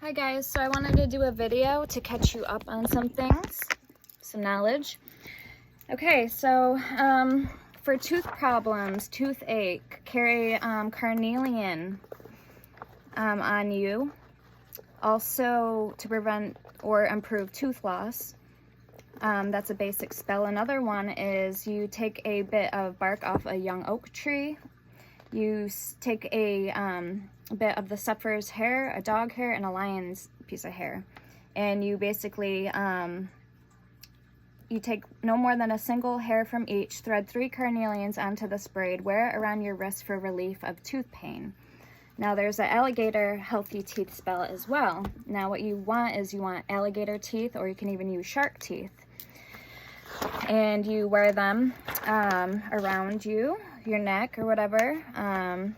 Hi guys, so I wanted to do a video to catch you up on some things, some knowledge. Okay, so for tooth problems, toothache, carry carnelian on you. Also to prevent or improve tooth loss. That's a basic spell. Another one is you take a bit of bark off a young oak tree. You take a bit of the sufferer's hair, a dog hair, and a lion's piece of hair. And you basically, you take no more than a single hair from each, thread 3 carnelians onto this braid, wear it around your wrist for relief of tooth pain. Now there's an alligator healthy teeth spell as well. Now what you want is you want alligator teeth, or you can even use shark teeth. And you wear them around your neck or whatever, and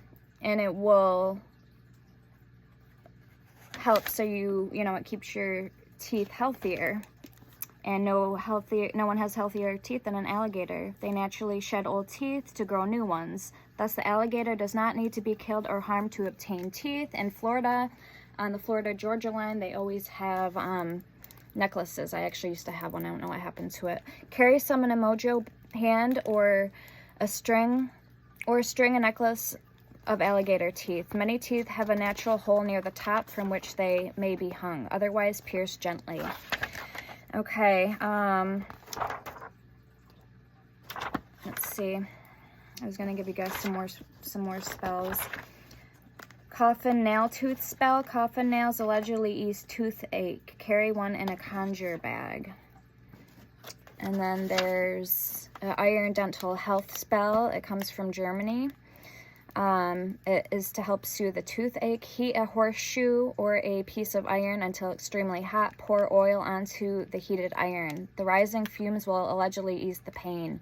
it will help so you know, it keeps your teeth healthier. And no one has healthier teeth than an alligator. They naturally shed old teeth to grow new ones. Thus, the alligator does not need to be killed or harmed to obtain teeth. In Florida, on the Florida-Georgia line, they always have necklaces. I actually used to have one. I don't know what happened to it. Carry some in a mojo hand or a string a necklace of alligator teeth. Many teeth have a natural hole near the top from which they may be hung. Otherwise, pierce gently. Okay, let's see. I was gonna give you guys some more spells. Coffin nail tooth spell. Coffin nails allegedly ease toothache. Carry one in a conjure bag. And then there's an iron dental health spell. It comes from Germany. It is to help soothe the toothache. Heat a horseshoe or a piece of iron until extremely hot. Pour oil onto the heated iron. The rising fumes will allegedly ease the pain.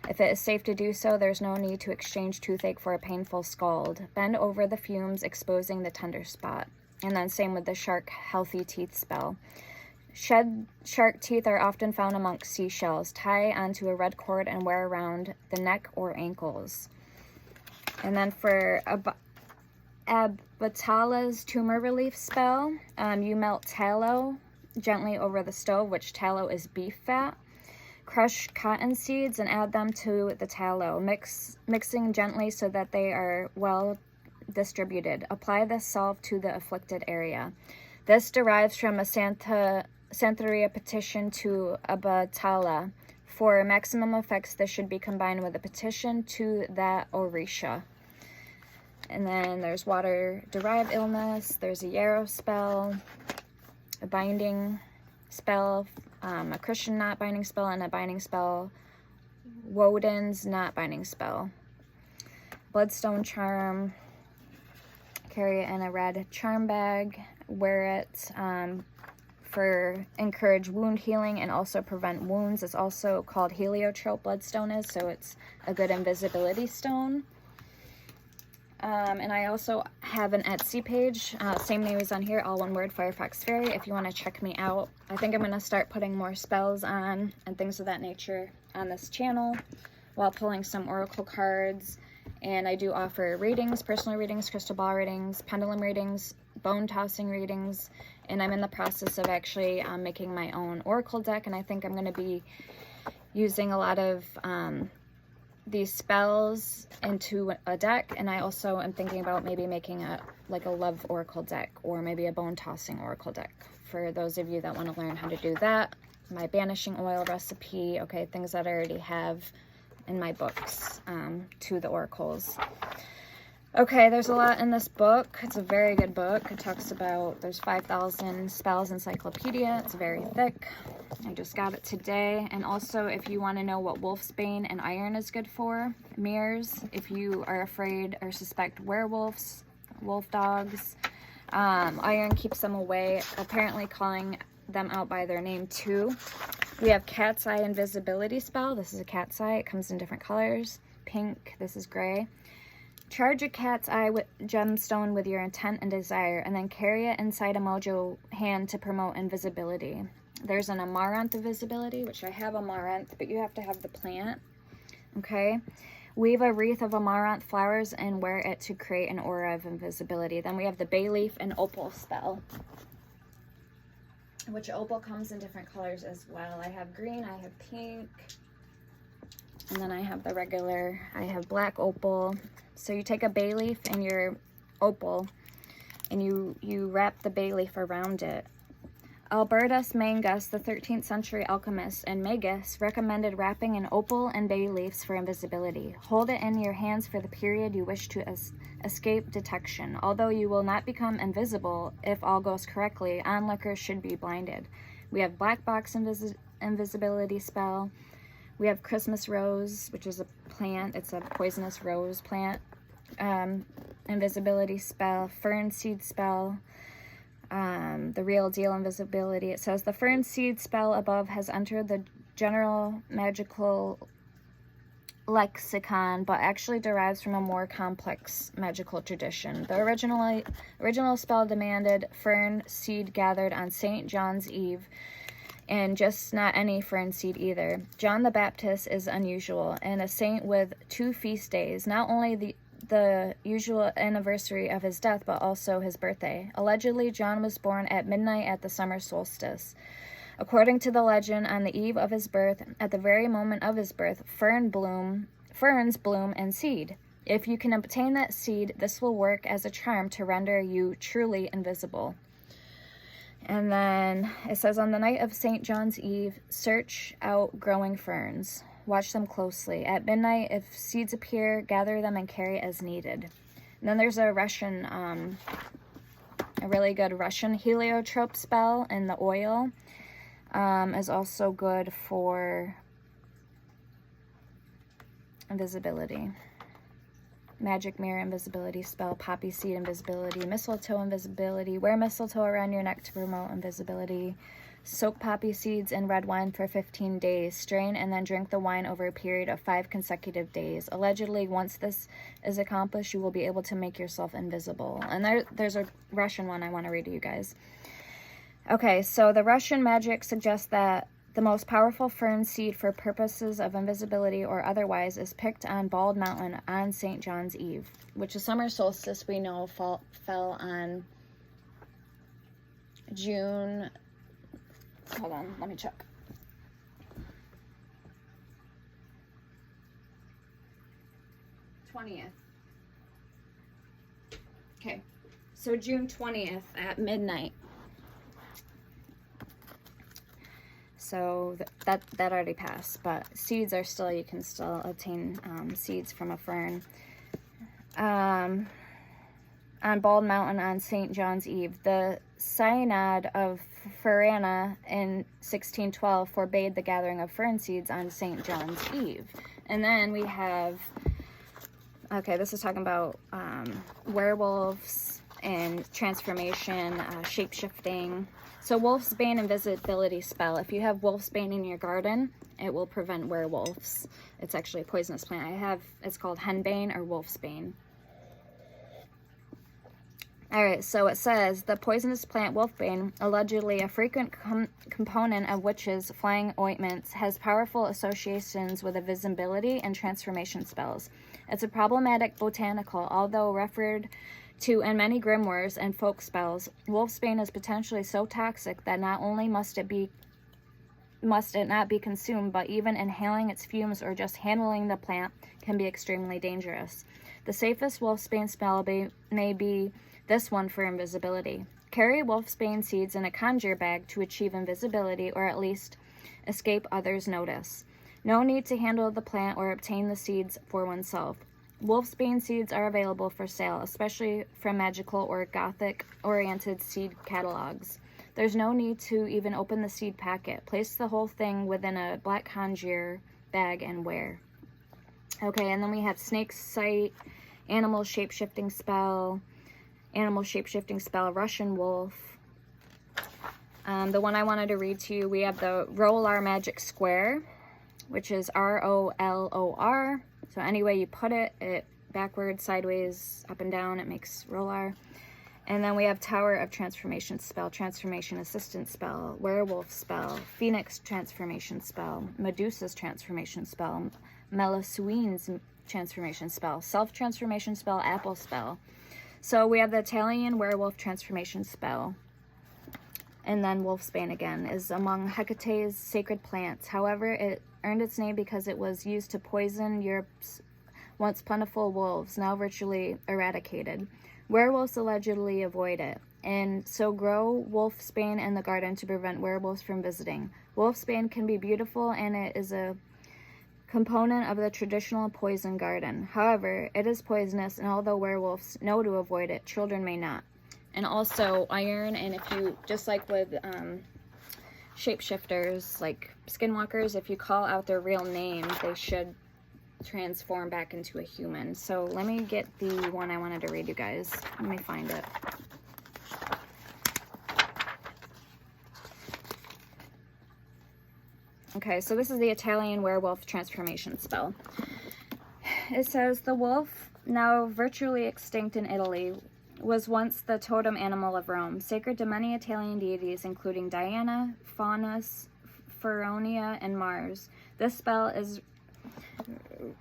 If it is safe to do so, there's no need to exchange toothache for a painful scald. Bend over the fumes, exposing the tender spot. And then same with the shark healthy teeth spell. Shed shark teeth are often found amongst seashells. Tie onto a red cord and wear around the neck or ankles. And then for Abatala's tumor relief spell, you melt tallow gently over the stove, which tallow is beef fat. Crush cotton seeds and add them to the tallow, mixing gently so that they are well distributed. Apply this salve to the afflicted area. This derives from a Santeria petition to Abatala. For maximum effects, this should be combined with a petition to that Orisha. And then there's water-derived illness. There's a yarrow spell, a binding spell, a Christian knot binding spell, and a binding spell, Woden's knot binding spell. Bloodstone charm. Carry it in a red charm bag. Wear it for encourage wound healing and also prevent wounds. It's also called heliotrope bloodstone is, so it's a good invisibility stone. And I also have an Etsy page, same name as on here, all one word, Firefox Fairy, if you want to check me out. I think I'm going to start putting more spells on and things of that nature on this channel while pulling some oracle cards. And I do offer readings, personal readings, crystal ball readings, pendulum readings, bone tossing readings, and I'm in the process of actually making my own oracle deck, and I think I'm going to be using a lot of these spells into a deck, and I also am thinking about maybe making a love oracle deck or maybe a bone tossing oracle deck for those of you that want to learn how to do that. My banishing oil recipe, okay, things that I already have in my books to the oracles. Okay, there's a lot in this book. It's a very good book. It talks about, there's 5,000 spells encyclopedia. It's very thick. I just got it today. And also, if you want to know what wolfsbane and iron is good for, mirrors, if you are afraid or suspect werewolves, wolf dogs, iron keeps them away, apparently calling them out by their name too. We have cat's eye invisibility spell. This is a cat's eye. It comes in different colors. Pink, this is gray. Charge a cat's eye gemstone with your intent and desire, and then carry it inside a mojo hand to promote invisibility. There's an amaranth invisibility, which I have amaranth, but you have to have the plant. Okay. Weave a wreath of amaranth flowers and wear it to create an aura of invisibility. Then we have the bay leaf and opal spell, which opal comes in different colors as well. I have green, I have pink, and then I have the regular, I have black opal. So you take a bay leaf and your opal, and you wrap the bay leaf around it. Albertus Mangus, the 13th century alchemist, and magus recommended wrapping an opal and bay leaves for invisibility. Hold it in your hands for the period you wish to escape detection. Although you will not become invisible if all goes correctly, onlookers should be blinded. We have black box invisibility spell. We have Christmas rose, which is a plant. It's a poisonous rose plant. Invisibility spell. Fern seed spell. The real deal invisibility. It says the fern seed spell above has entered the general magical lexicon, but actually derives from a more complex magical tradition. The original spell demanded fern seed gathered on St. John's Eve, and just not any fern seed either. John the Baptist is unusual, and a saint with 2 feast days, not only the usual anniversary of his death, but also his birthday. Allegedly, John was born at midnight at the summer solstice. According to the legend, on the eve of his birth, at the very moment of his birth, ferns bloom and seed. If you can obtain that seed, this will work as a charm to render you truly invisible. And then it says, on the night of St. John's Eve, search out growing ferns. Watch them closely. At midnight, if seeds appear, gather them and carry as needed. And then there's a Russian, a really good Russian heliotrope spell, and the oil is also good for invisibility. Magic mirror invisibility spell, poppy seed invisibility, mistletoe invisibility. Wear mistletoe around your neck to promote invisibility. Soak poppy seeds in red wine for 15 days. Strain and then drink the wine over a period of 5 consecutive days. Allegedly, once this is accomplished, you will be able to make yourself invisible. And there's a Russian one I want to read to you guys. Okay, so the Russian magic suggests that the most powerful fern seed for purposes of invisibility or otherwise is picked on Bald Mountain on St. John's Eve, which is summer solstice, we know fell on June... Hold on, let me check. Okay, so June 20th at midnight. So that already passed, but seeds are still, you can still obtain seeds from a fern. On Bald Mountain on St. John's Eve, the Synod of Ferrana in 1612 forbade the gathering of fern seeds on St. John's Eve. And then we have, okay, this is talking about werewolves and transformation, shape-shifting. So wolf's bane invisibility spell. If you have wolf's bane in your garden, it will prevent werewolves. It's actually a poisonous plant. It's called henbane or wolf's bane. Alright, so it says, the poisonous plant wolfbane, allegedly a frequent component of witches' flying ointments, has powerful associations with invisibility and transformation spells. It's a problematic botanical, although referred to in many grimoires and folk spells. Wolfsbane is potentially so toxic that not only must it not be consumed, but even inhaling its fumes or just handling the plant can be extremely dangerous. The safest wolfsbane spell may be this one for invisibility. Carry wolfsbane seeds in a conjure bag to achieve invisibility or at least escape others' notice. No need to handle the plant or obtain the seeds for oneself. Wolfsbane seeds are available for sale, especially from magical or gothic-oriented seed catalogs. There's no need to even open the seed packet. Place the whole thing within a black conjure bag and wear. Okay, and then we have snake sight, animal shape-shifting spell, Russian wolf. The one I wanted to read to you, we have the Rollor Magic Square, which is R-O-L-O-R. So any way you put it backwards, sideways, up and down, it makes Rollor. And then we have Tower of Transformation spell, Transformation Assistant spell, Werewolf spell, Phoenix Transformation spell, Medusa's Transformation spell, Meluswine's transformation spell, self-transformation spell, apple spell. So we have the Italian werewolf transformation spell. And then wolfsbane again is among Hecate's sacred plants. However, it earned its name because it was used to poison Europe's once plentiful wolves, now virtually eradicated. Werewolves allegedly avoid it, and so grow wolfsbane in the garden to prevent werewolves from visiting. Wolfsbane can be beautiful, and it is a component of the traditional poison garden. However, it is poisonous, and although werewolves know to avoid it, children may not. And also iron, and if you, just like with shapeshifters, like skinwalkers, if you call out their real name, they should transform back into a human. So let me get the one I wanted to read you guys. Let me find it. Okay, so this is the Italian werewolf transformation spell. It says, the wolf, now virtually extinct in Italy, was once the totem animal of Rome, sacred to many Italian deities, including Diana, Faunus, Feronia, and Mars. This spell is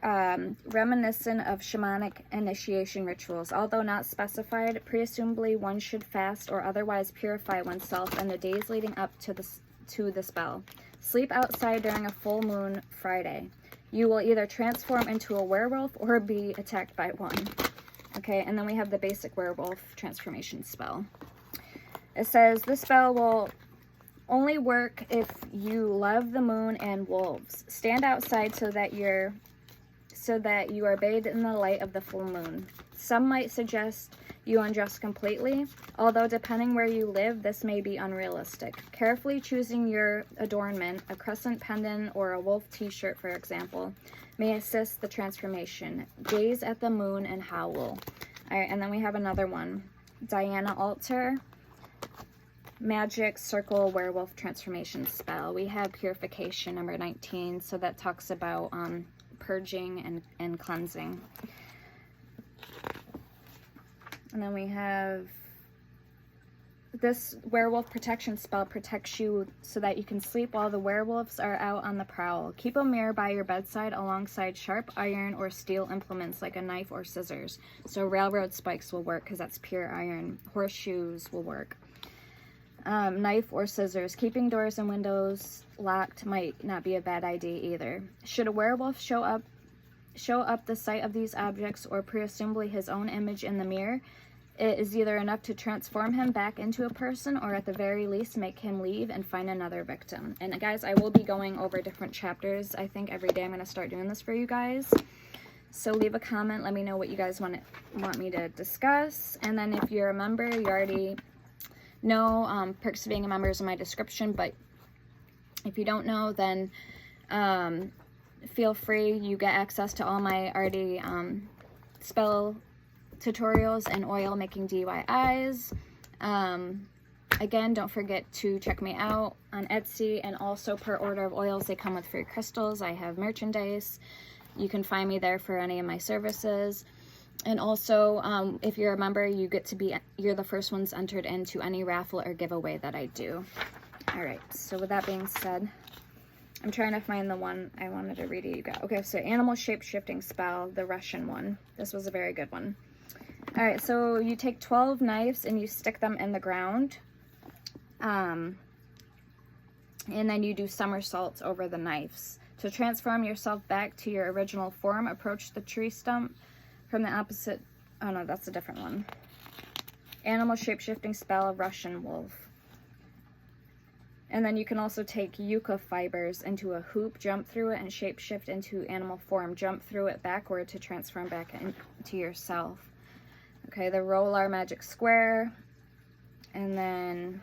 reminiscent of shamanic initiation rituals. Although not specified, presumably one should fast or otherwise purify oneself in the days leading up to the spell. Sleep outside during a full moon Friday. You will either transform into a werewolf or be attacked by one. Okay, and then we have the basic werewolf transformation spell. It says, this spell will only work if you love the moon and wolves. Stand outside so that you are bathed in the light of the full moon. Some might suggest you undress completely, although depending where you live, this may be unrealistic. Carefully choosing your adornment, a crescent pendant or a wolf t-shirt, for example, may assist the transformation. Gaze at the moon and howl. All right, and then we have another one. Diana Altar, magic circle werewolf transformation spell. We have purification, number 19, so that talks about purging and cleansing. And then we have this werewolf protection spell protects you so that you can sleep while the werewolves are out on the prowl. Keep a mirror by your bedside alongside sharp iron or steel implements like a knife or scissors. So railroad spikes will work because that's pure iron. Horseshoes will work. Knife or scissors. Keeping doors and windows locked might not be a bad idea either. Should a werewolf show up the sight of these objects or presumably his own image in the mirror, it is either enough to transform him back into a person or at the very least make him leave and find another victim. And guys, I will be going over different chapters. I think every day I'm going to start doing this for you guys. So leave a comment. Let me know what you guys want me to discuss. And then if you're a member, you already know perks of being a member is in my description. But if you don't know, then feel free. You get access to all my already spell tutorials and oil making DIYs. Again, don't forget to check me out on Etsy, and also per order of oils they come with free crystals. I have merchandise. You can find me there for any of my services. And also, if you're a member, you're the first ones entered into any raffle or giveaway that I do. All right, so with that being said, I'm trying to find the one I wanted to read to you guys. Okay, so animal shape-shifting spell, the Russian one. This was a very good one. All right, so you take 12 knives and you stick them in the ground. And then you do somersaults over the knives. To transform yourself back to your original form, approach the tree stump from the opposite. Oh no, that's a different one. Animal shape-shifting spell, Russian wolf. And then you can also take yucca fibers into a hoop, jump through it, and shapeshift into animal form. Jump through it backward to transform back into yourself. Okay, the roller magic square. And then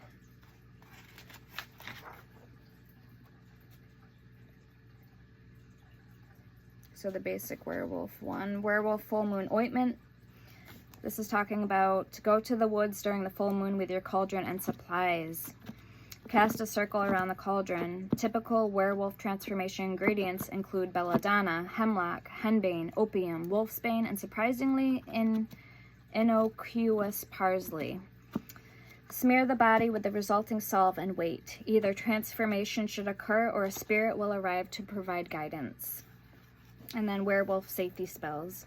so the basic werewolf one. Werewolf full moon ointment. This is talking about go to the woods during the full moon with your cauldron and supplies. Cast a circle around the cauldron. Typical werewolf transformation ingredients include belladonna, hemlock, henbane, opium, wolfsbane, and surprisingly innocuous parsley. Smear the body with the resulting salve and wait. Either transformation should occur or a spirit will arrive to provide guidance. And then werewolf safety spells.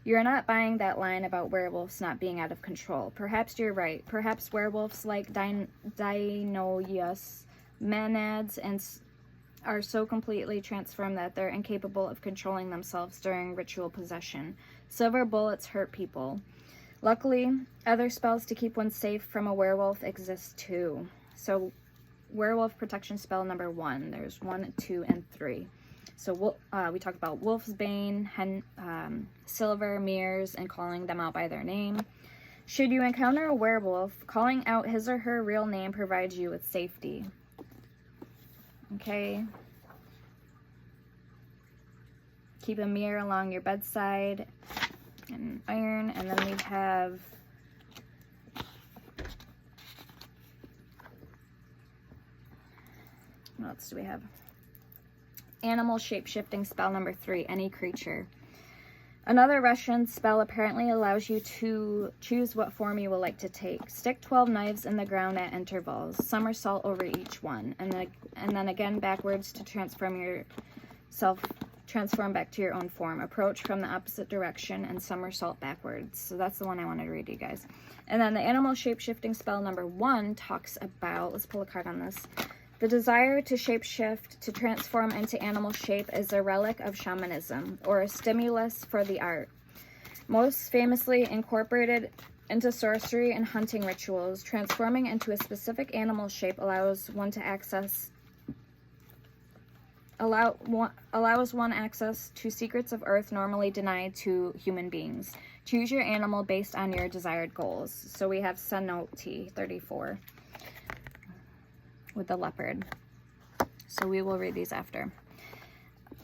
You're not buying that line about werewolves not being out of control. Perhaps you're right. Perhaps werewolves, like Dinoius Manads, are so completely transformed that they're incapable of controlling themselves during ritual possession. Silver bullets hurt people. Luckily, other spells to keep one safe from a werewolf exist too. So, werewolf protection spell number 1. There's 1, 2, and 3. So we talked about Wolf's Bane, Silver, Mirrors, and calling them out by their name. Should you encounter a werewolf, calling out his or her real name provides you with safety. Okay. Keep a mirror along your bedside and iron. And then we have what else do we have? Animal shape-shifting spell number 3, any creature. Another Russian spell apparently allows you to choose what form you would like to take. Stick 12 knives in the ground at intervals. Somersault over each one. And then again backwards to transform back to your own form. Approach from the opposite direction and somersault backwards. So that's the one I wanted to read to you guys. And then the animal shape-shifting spell number 1 talks about, let's pull a card on this. The desire to shapeshift, to transform into animal shape, is a relic of shamanism, or a stimulus for the art. Most famously incorporated into sorcery and hunting rituals, transforming into a specific animal shape allows one access to secrets of earth normally denied to human beings. Choose your animal based on your desired goals. So we have Cenote 34. With the leopard. So we will read these after.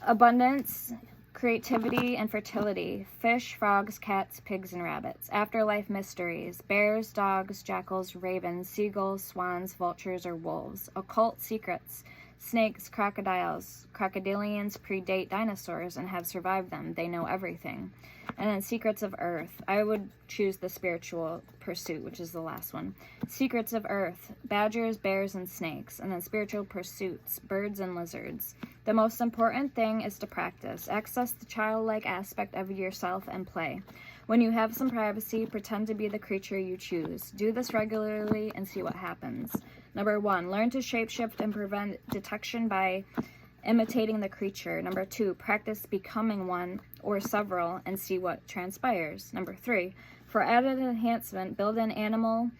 Abundance, creativity, and fertility. Fish, frogs, cats, pigs, and rabbits. Afterlife mysteries. Bears, dogs, jackals, ravens, seagulls, swans, vultures, or wolves. Occult secrets. Snakes, crocodiles. Crocodilians predate dinosaurs and have survived them. They know everything. And then secrets of earth. I would choose the spiritual pursuit, which is the last one. Secrets of earth. Badgers, bears, and snakes. And then spiritual pursuits. Birds and lizards. The most important thing is to practice. Access the childlike aspect of yourself and play. When you have some privacy, pretend to be the creature you choose. Do this regularly and see what happens. Number 1, learn to shapeshift and prevent detection by imitating the creature. Number 2, practice becoming one or several and see what transpires. Number 3, for added enhancement, build an animal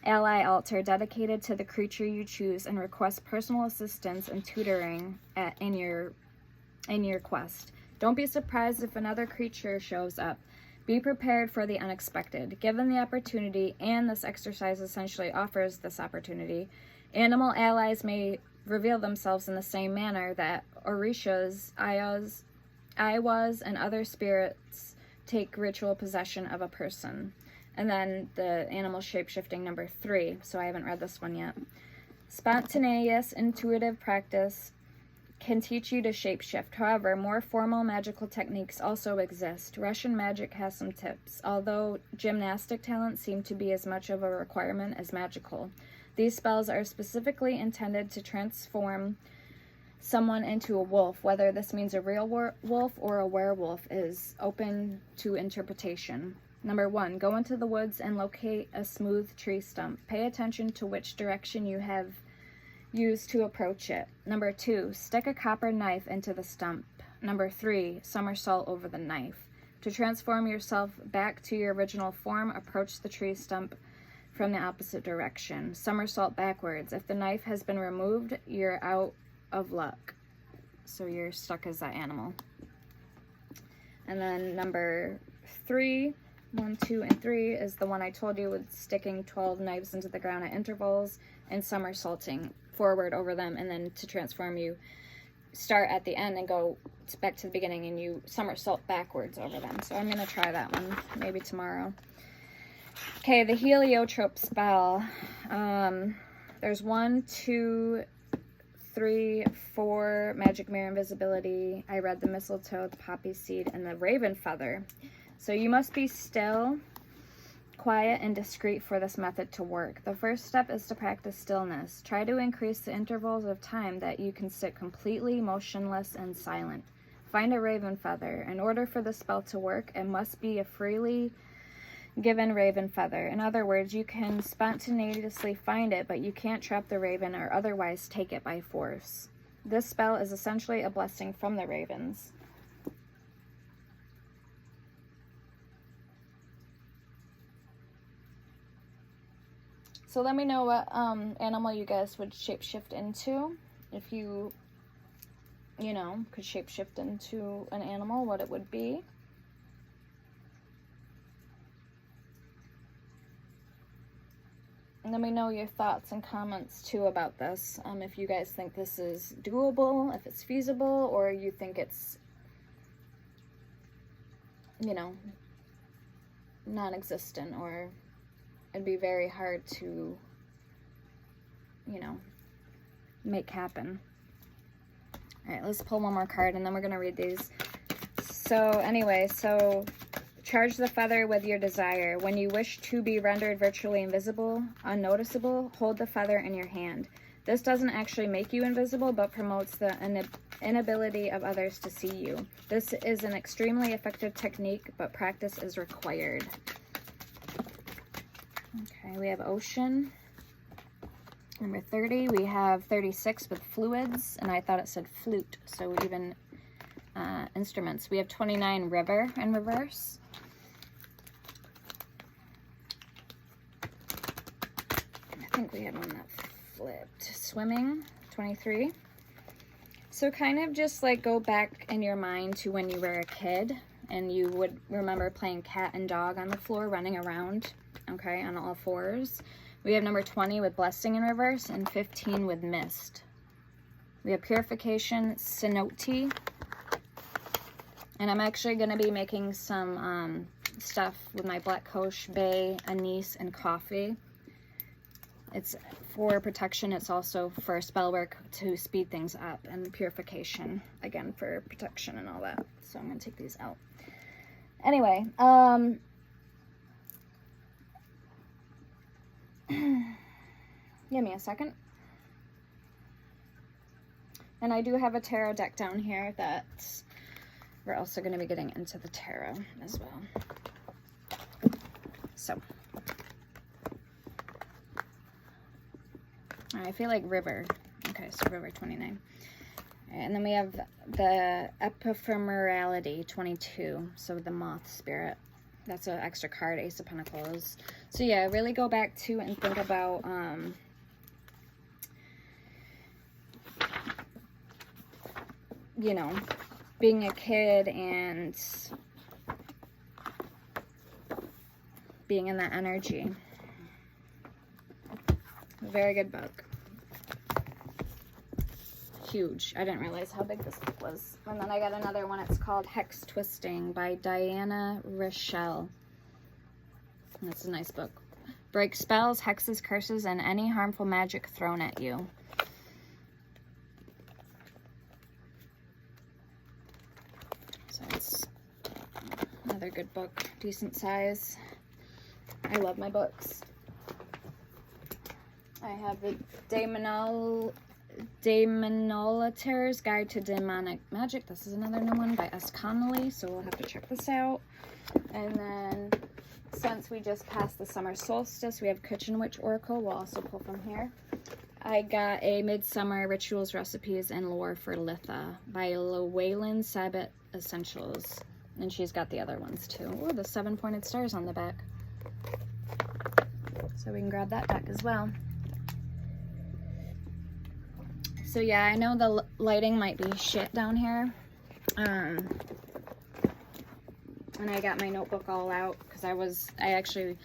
ally altar dedicated to the creature you choose and request personal assistance and tutoring in your quest. Don't be surprised if another creature shows up. Be prepared for the unexpected. Given the opportunity, and this exercise essentially offers this opportunity, animal allies may reveal themselves in the same manner that Orishas, Aiwas, and other spirits take ritual possession of a person. And then the animal shape-shifting number 3, so I haven't read this one yet. Spontaneous, intuitive practice can teach you to shapeshift. However, more formal magical techniques also exist. Russian magic has some tips, although gymnastic talents seem to be as much of a requirement as magical. These spells are specifically intended to transform someone into a wolf. Whether this means a real wolf or a werewolf is open to interpretation. Number 1, go into the woods and locate a smooth tree stump. Pay attention to which direction you have used to approach it. Number 2, stick a copper knife into the stump. Number 3, somersault over the knife. To transform yourself back to your original form, approach the tree stump from the opposite direction. Somersault backwards. If the knife has been removed, you're out of luck. So you're stuck as that animal. And then number 3, 1, 2, and 3 is the one I told you, with sticking 12 knives into the ground at intervals and somersaulting forward over them, and then to transform you start at the end and go back to the beginning and you somersault backwards over them. So I'm going to try that one maybe tomorrow. Okay, the heliotrope spell. There's 1, 2, 3, 4 magic mirror invisibility. I read the mistletoe, the poppy seed, and the raven feather. So you must be still, quiet, and discreet for this method to work. The first step is to practice stillness. Try to increase the intervals of time that you can sit completely motionless and silent. Find a raven feather. In order for the spell to work, it must be a freely given raven feather. In other words, you can spontaneously find it, but you can't trap the raven or otherwise take it by force. This spell is essentially a blessing from the ravens. So let me know what animal you guys would shapeshift into. If you know, could shapeshift into an animal, what it would be. And let me know your thoughts and comments too about this. If you guys think this is doable, if it's feasible, or you think it's, you know, non-existent, or it'd be very hard to, you know, make happen. All right, let's pull one more card and then we're going to read these. So anyway, so charge the feather with your desire. When you wish to be rendered virtually invisible, unnoticeable, hold the feather in your hand. This doesn't actually make you invisible, but promotes the inability of others to see you. This is an extremely effective technique, but practice is required. Okay, we have ocean. Number 30, we have 36 with fluids, and I thought it said flute, so even instruments. We have 29 river in reverse. I think we had one that flipped. Swimming, 23. So kind of just like go back in your mind to when you were a kid and you would remember playing cat and dog on the floor, running around, okay, on all fours. We have number 20 with blessing in reverse and 15 with mist. We have purification, cenote. And I'm actually going to be making some stuff with my black coach, bay, anise, and coffee. It's for protection. It's also for spell work to speed things up, and purification, again, for protection and all that. So I'm going to take these out. Anyway, give me a second. And I do have a tarot deck down here that we're also going to be getting into the tarot as well. So, I feel like river. Okay, so river 29. And then we have the ephemerality 22, so the moth spirit. That's an extra card, Ace of Pentacles. So yeah, really go back to and think about you know, being a kid and being in that energy. Very good book. Huge. I didn't realize how big this book was. And then I got another one. It's called Hex Twisting by Diana Rochelle. That's a nice book. Break spells, hexes, curses, and any harmful magic thrown at you. So it's another good book. Decent size. I love my books. I have the Daemonolator's Guide to Demonic Magic. This is another new one by S. Connolly, so we'll have to check this out. And then, since we just passed the summer solstice, we have Kitchen Witch Oracle. We'll also pull from here. I got a Midsummer Rituals, Recipes, and Lore for Litha by Llewellyn Sabbath Essentials. And she's got the other ones too. Oh, the 7-pointed stars on the back. So we can grab that back as well. So yeah, I know the lighting might be shit down here. And I got my notebook all out because I actually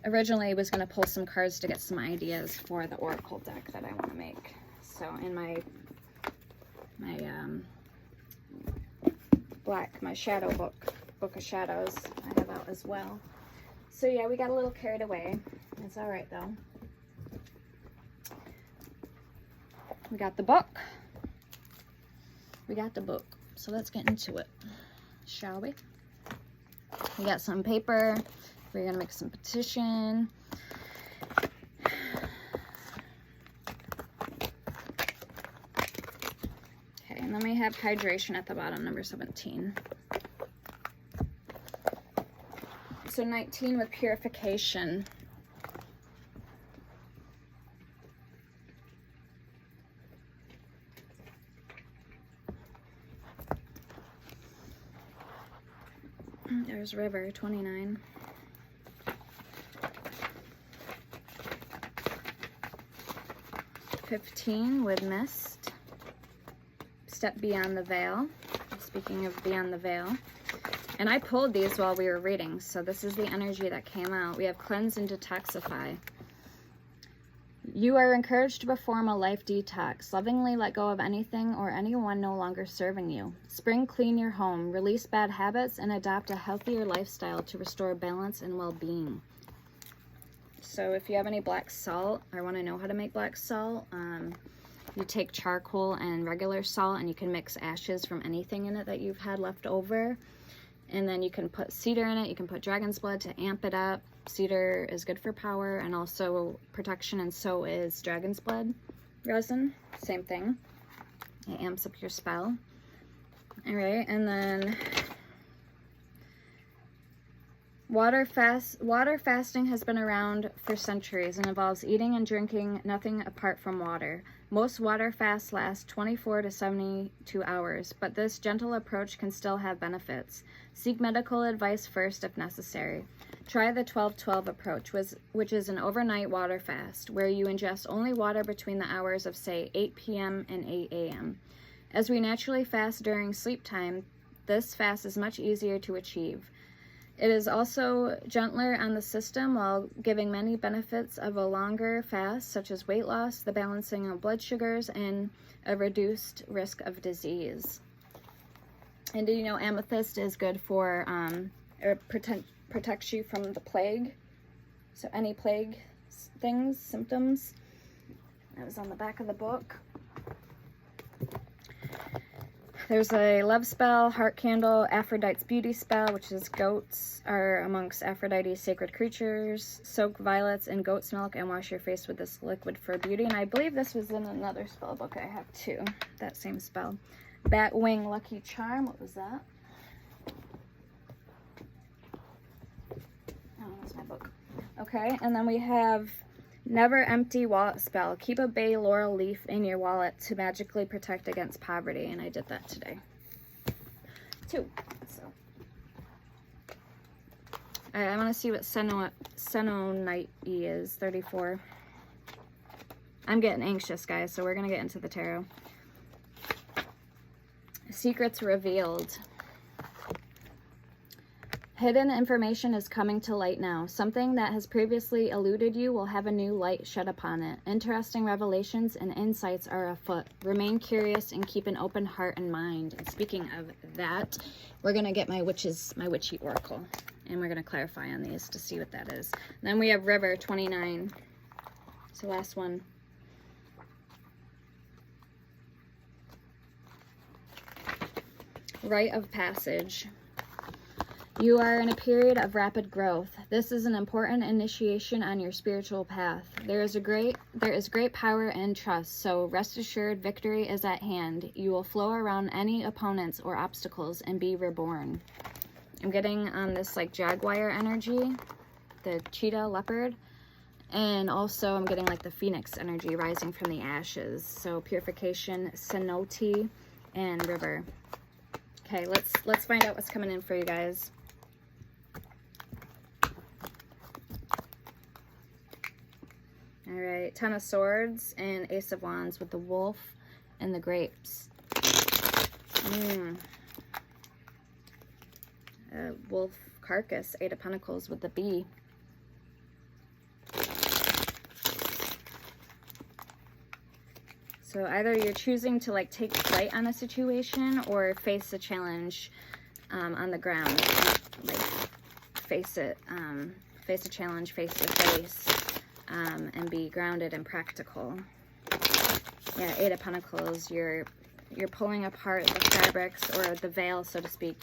originally was going to pull some cards to get some ideas for the Oracle deck that I want to make. So in my shadow book of shadows, I have out as well. So yeah, we got a little carried away. It's all right though. We got the book. We got the book. So let's get into it, shall we? We got some paper. We're gonna make some petition. Okay, And then we have hydration at the bottom, number 17. So 19 with purification. There's river, 29. $15 with mist. Step beyond the veil. Speaking of beyond the veil. And I pulled these while we were reading, so this is the energy that came out. We have cleanse and detoxify. You are encouraged to perform a life detox. Lovingly let go of anything or anyone no longer serving you. Spring clean your home. Release bad habits and adopt a healthier lifestyle to restore balance and well-being. So if you have any black salt or want to know how to make black salt, you take charcoal and regular salt and you can mix ashes from anything in it that you've had left over. And then you can put cedar in it. You can put dragon's blood to amp it up. Cedar is good for power and also protection, and so is dragon's blood resin. Same thing. It amps up your spell. All right, and then water fasting has been around for centuries and involves eating and drinking nothing apart from water. Most water fasts last 24 to 72 hours, but this gentle approach can still have benefits. Seek medical advice first if necessary. Try the 12-12 approach, which is an overnight water fast, where you ingest only water between the hours of, say, 8 p.m. and 8 a.m. As we naturally fast during sleep time, this fast is much easier to achieve. It is also gentler on the system while giving many benefits of a longer fast, such as weight loss, the balancing of blood sugars, and a reduced risk of disease. And do you know amethyst is good for, protects you from the plague? So any plague things, symptoms. That was on the back of the book. There's a love spell, heart candle, Aphrodite's beauty spell, which is goats are amongst Aphrodite's sacred creatures. Soak violets in goat's milk and wash your face with this liquid for beauty. And I believe this was in another spell book. I have two, that same spell. Bat wing lucky charm. What was that? Oh, that's my book. Okay, and then we have never empty wallet spell. Keep a bay laurel leaf in your wallet to magically protect against poverty. And I did that today. 2. So all right, I want to see what Senonite is. 34. I'm getting anxious, guys, so we're going to get into the tarot. Secrets revealed. Hidden information is coming to light now. Something that has previously eluded you will have a new light shed upon it. Interesting revelations and insights are afoot. Remain curious and keep an open heart and mind. And speaking of that, we're going to get my witchy oracle. And we're going to clarify on these to see what that is. Then we have River, 29. It's the last one. Rite of passage. You are in a period of rapid growth. This is an important initiation on your spiritual path. There is great power and trust, so rest assured victory is at hand. You will flow around any opponents or obstacles and be reborn. I'm getting on this like jaguar energy, the cheetah leopard, and also I'm getting like the phoenix energy rising from the ashes. So purification, cenote, and river. Okay, let's find out what's coming in for you guys. All right, Ten of Swords and Ace of Wands with the wolf and the grapes. Wolf carcass, 8 of Pentacles with the bee. So either you're choosing to like take flight on a situation or face a challenge on the ground. Like face it, face a challenge face to face. And be grounded and practical. Yeah, 8 of Pentacles. You're pulling apart the fabrics or the veil, so to speak.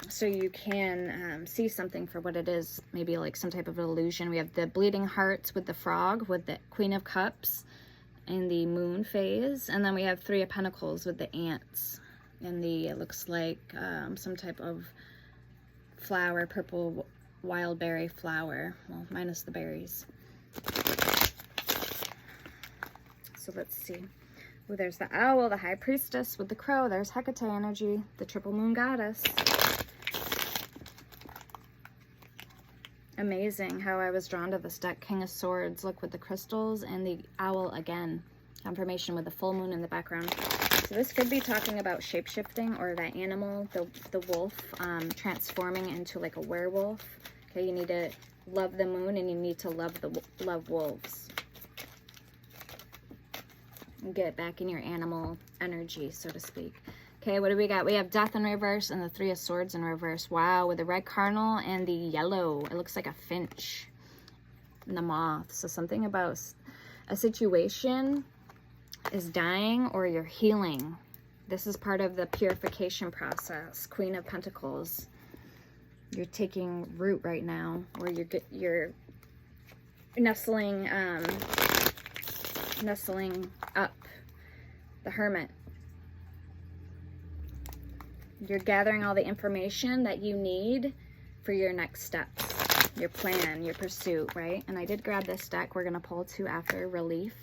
So you can see something for what it is. Maybe like some type of illusion. We have the bleeding hearts with the frog, with the Queen of Cups, in the moon phase. And then we have Three of Pentacles with the ants. And it looks like some type of flower, purple wild berry flower. Well, minus the berries. So let's see. Oh, there's the owl, the high priestess with the crow. There's Hecate energy, the triple moon goddess. Amazing how I was drawn to this deck. King of Swords, look, with the crystals, and the owl again. Confirmation with the full moon in the background. So this could be talking about shape-shifting, or that animal, the wolf, transforming into like a werewolf. Okay, you need to love the moon, and you need to love wolves. And get back in your animal energy, so to speak. Okay, what do we got? We have Death in reverse and the Three of Swords in reverse. Wow, with the red cardinal and the yellow. It looks like a finch and the moth. So something about a situation is dying or you're healing. This is part of the purification process. Queen of Pentacles. You're taking root right now, or you're nestling up. The Hermit. You're gathering all the information that you need for your next steps, your plan, your pursuit, right? And I did grab this deck. We're going to pull two after relief.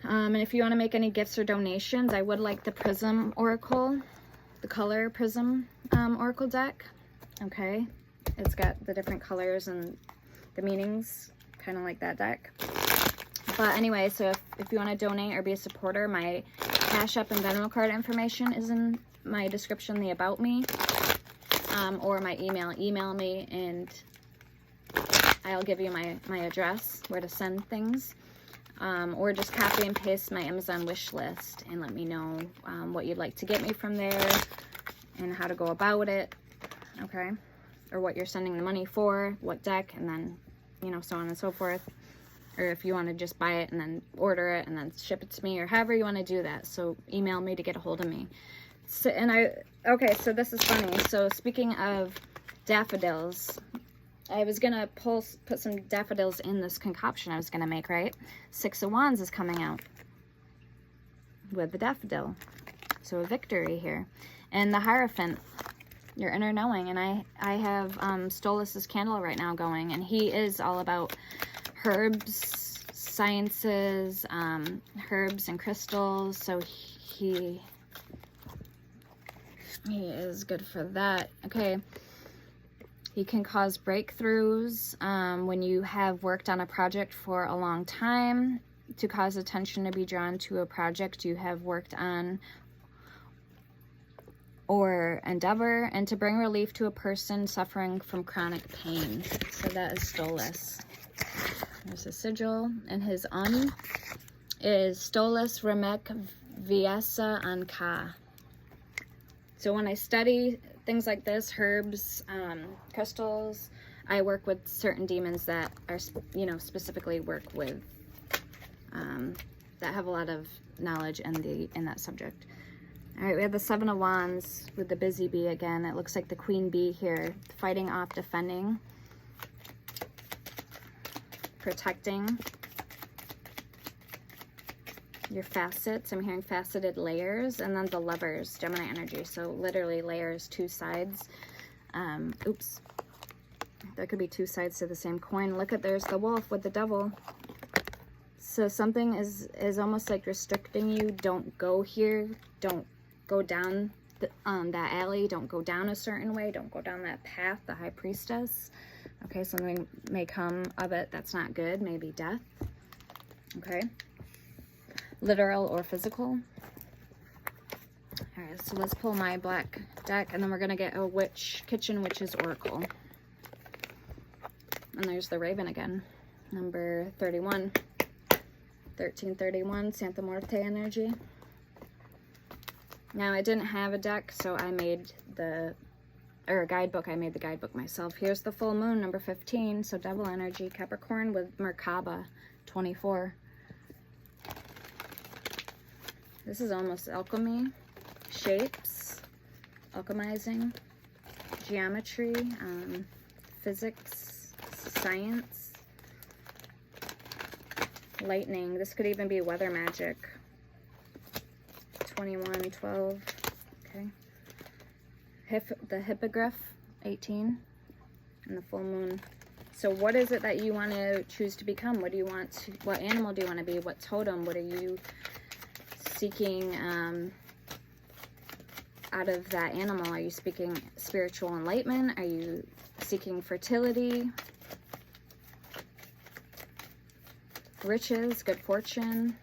And if you want to make any gifts or donations, I would like the Prism Oracle, the color Prism Oracle deck. Okay. It's got the different colors and the meanings, kind of like that deck. But anyway, so if you want to donate or be a supporter, my Cash App and Venmo card information is in my description, the About Me, or my email. Email me and I'll give you my address, where to send things, or just copy and paste my Amazon wish list and let me know what you'd like to get me from there and how to go about it, okay? Or what you're sending the money for, what deck, and then, you know, so on and so forth. Or if you want to just buy it and then order it and then ship it to me, or however you want to do that. So email me to get a hold of me. So, okay, so this is funny. So speaking of daffodils, I was going to put some daffodils in this concoction I was going to make, right? Six of Wands is coming out with the daffodil. So a victory here. And the Hierophant, your inner knowing. And I have Stolas's candle right now going, and he is all about herbs, sciences, herbs and crystals. So he is good for that. Okay. He can cause breakthroughs when you have worked on a project for a long time, to cause attention to be drawn to a project you have worked on or endeavor, and to bring relief to a person suffering from chronic pain. So that is Stolas. There's a sigil, and his is Stolas Remek Viesa Anka. So when I study things like this, herbs, crystals, I work with certain demons that are, you know, specifically work with, that have a lot of knowledge in that subject. All right, we have the Seven of Wands with the busy bee again. It looks like the queen bee here, fighting off, defending, protecting your facets. I'm hearing faceted layers. And then the Lovers, Gemini energy. So literally layers, two sides. Oops. That could be two sides to the same coin. Look at, there's the Wolf with the Devil. So something is almost like restricting you. Don't go here. Don't go down that alley. Don't go down a certain way. Don't go down that path, the High Priestess. Okay, something may come of it that's not good. Maybe death. Okay. Literal or physical. All right, so let's pull my black deck, and then we're going to get a Kitchen Witch's Oracle. And there's the Raven again. Number 31. 1331, Santa Muerte energy. Now, I didn't have a deck, so I made a guidebook. I made the guidebook myself. Here's the full moon, number 15. So Devil energy, Capricorn with Merkaba, 24. This is almost alchemy, shapes, alchemizing, geometry, physics, science. lightning. This could even be weather magic. 21:12. Okay. The hippogriff, 18. And the full moon. So what is it that you want to choose to become? What do you want to, what animal do you want to be? What totem? What are you seeking out of that animal? Are you seeking spiritual enlightenment? Are you seeking fertility? Riches, good fortune?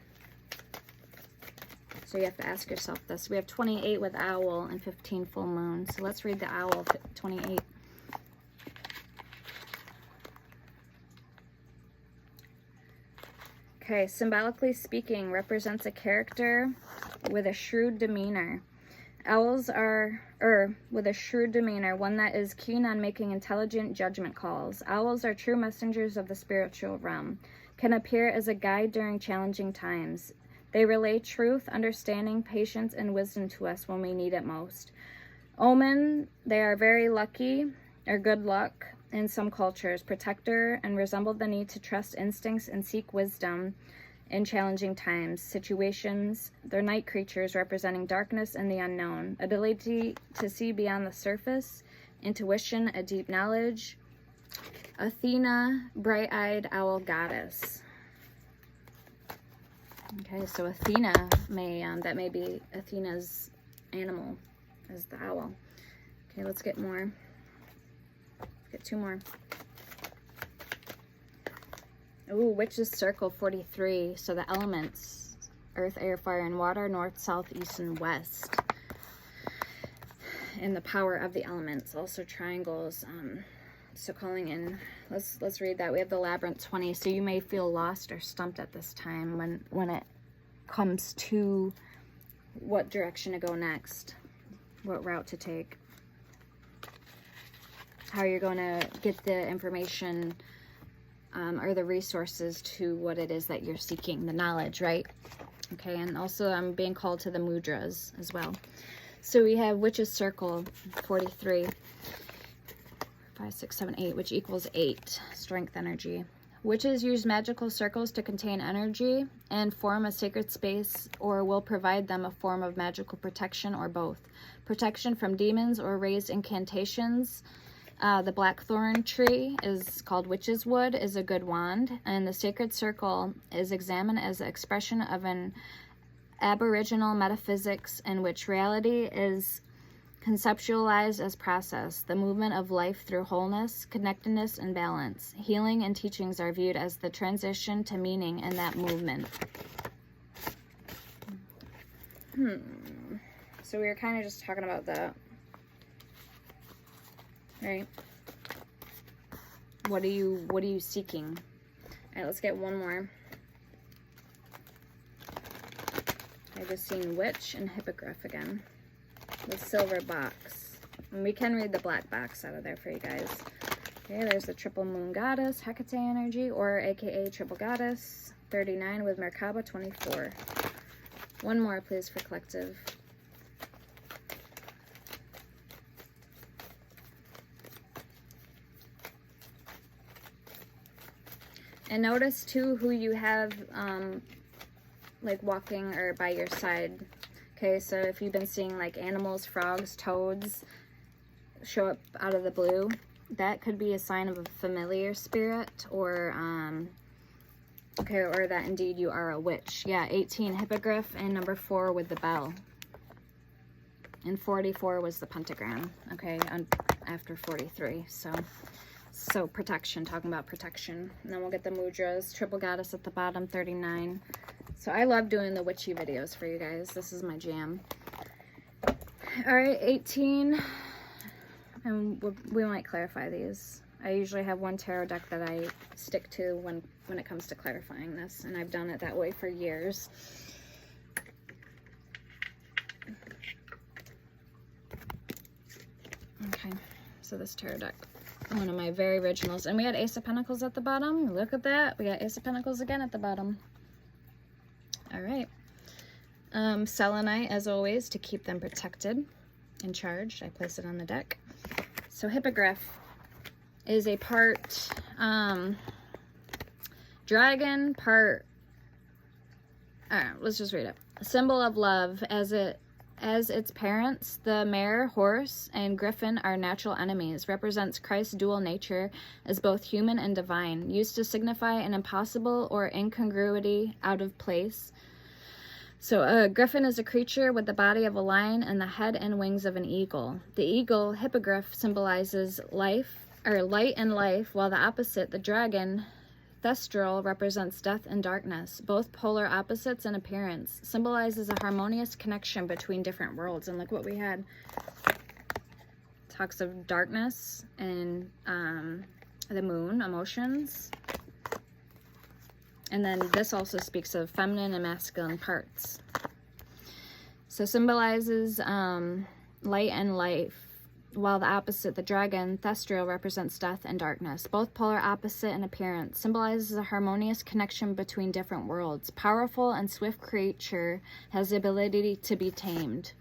So you have to ask yourself this. We have 28 with owl and 15 full moon. So let's read the owl, 28. Okay, symbolically speaking, represents a character with a shrewd demeanor. Owls are, with a shrewd demeanor, one that is keen on making intelligent judgment calls. Owls are true messengers of the spiritual realm, can appear as a guide during challenging times. They relay truth, understanding, patience, and wisdom to us when we need it most. Omen, they are very lucky, or good luck in some cultures, protector, and resemble the need to trust instincts and seek wisdom in challenging times, situations. They're night creatures representing darkness and the unknown, ability to see beyond the surface, intuition, a deep knowledge. Athena, bright-eyed owl goddess. Okay, so Athena that may be Athena's animal, as the owl. Okay, let's get more. Get two more. Ooh, Witch's Circle, 43. So the elements, earth, air, fire, and water, north, south, east, and west. And the power of the elements, also triangles. So calling in, let's read that. We have the Labyrinth, 20. So you may feel lost or stumped at this time when it comes to what direction to go next, what route to take, how you're going to get the information or the resources to what it is that you're seeking, the knowledge, right? Okay, and also I'm being called to the mudras as well. So we have Witch's Circle, 43. 5, 6, 7, 8, which equals 8, strength energy. Witches use magical circles to contain energy and form a sacred space, or will provide them a form of magical protection, or both. Protection from demons or raised incantations. The blackthorn tree is called witch's wood, is a good wand, and the sacred circle is examined as an expression of an aboriginal metaphysics in which reality is conceptualized as process, the movement of life through wholeness, connectedness, and balance. Healing and teachings are viewed as the transition to meaning in that movement. So we were kind of just talking about that. Right? What are you seeking? All right, let's get one more. I just seen Witch and Hippogriff again. The silver box. And we can read the black box out of there for you guys. Okay, there's the triple moon goddess, Hecate energy, or aka triple goddess, 39 with Merkaba, 24. One more, please, for collective. And notice too who you have like walking or by your side. Okay, so if you've been seeing like animals, frogs, toads show up out of the blue, that could be a sign of a familiar spirit, or okay, or that indeed you are a witch. Yeah, 18 hippogriff, and number 4 with the bell. And 44 was the pentagram, okay, after 43. So protection, talking about protection. And then we'll get the mudras, triple goddess at the bottom, 39. So I love doing the witchy videos for you guys. This is my jam. All right, 18. And we might clarify these. I usually have one tarot deck that I stick to when it comes to clarifying this. And I've done it that way for years. Okay, so this tarot deck, one of my very originals. And we had Ace of Pentacles at the bottom. Look at that. We got Ace of Pentacles again at the bottom. All right. Selenite, as always, to keep them protected and charged. I place it on the deck. So Hippogriff is a part dragon, part let's just read it. A symbol of love, as its parents, the mare, horse, and griffin are natural enemies, represents Christ's dual nature as both human and divine, used to signify an impossible or incongruity out of place. So a griffin is a creature with the body of a lion and the head and wings of an eagle. The eagle, hippogriff, symbolizes life, or light and life, while the opposite, the dragon, Thestral, represents death and darkness, both polar opposites in appearance, symbolizes a harmonious connection between different worlds. And look what we had. Talks of darkness and the moon, emotions. And then this also speaks of feminine and masculine parts. So symbolizes light and life, while the opposite, the dragon, Thestral, represents death and darkness. Both polar opposite in appearance, symbolizes a harmonious connection between different worlds. Powerful and swift creature, has the ability to be tamed.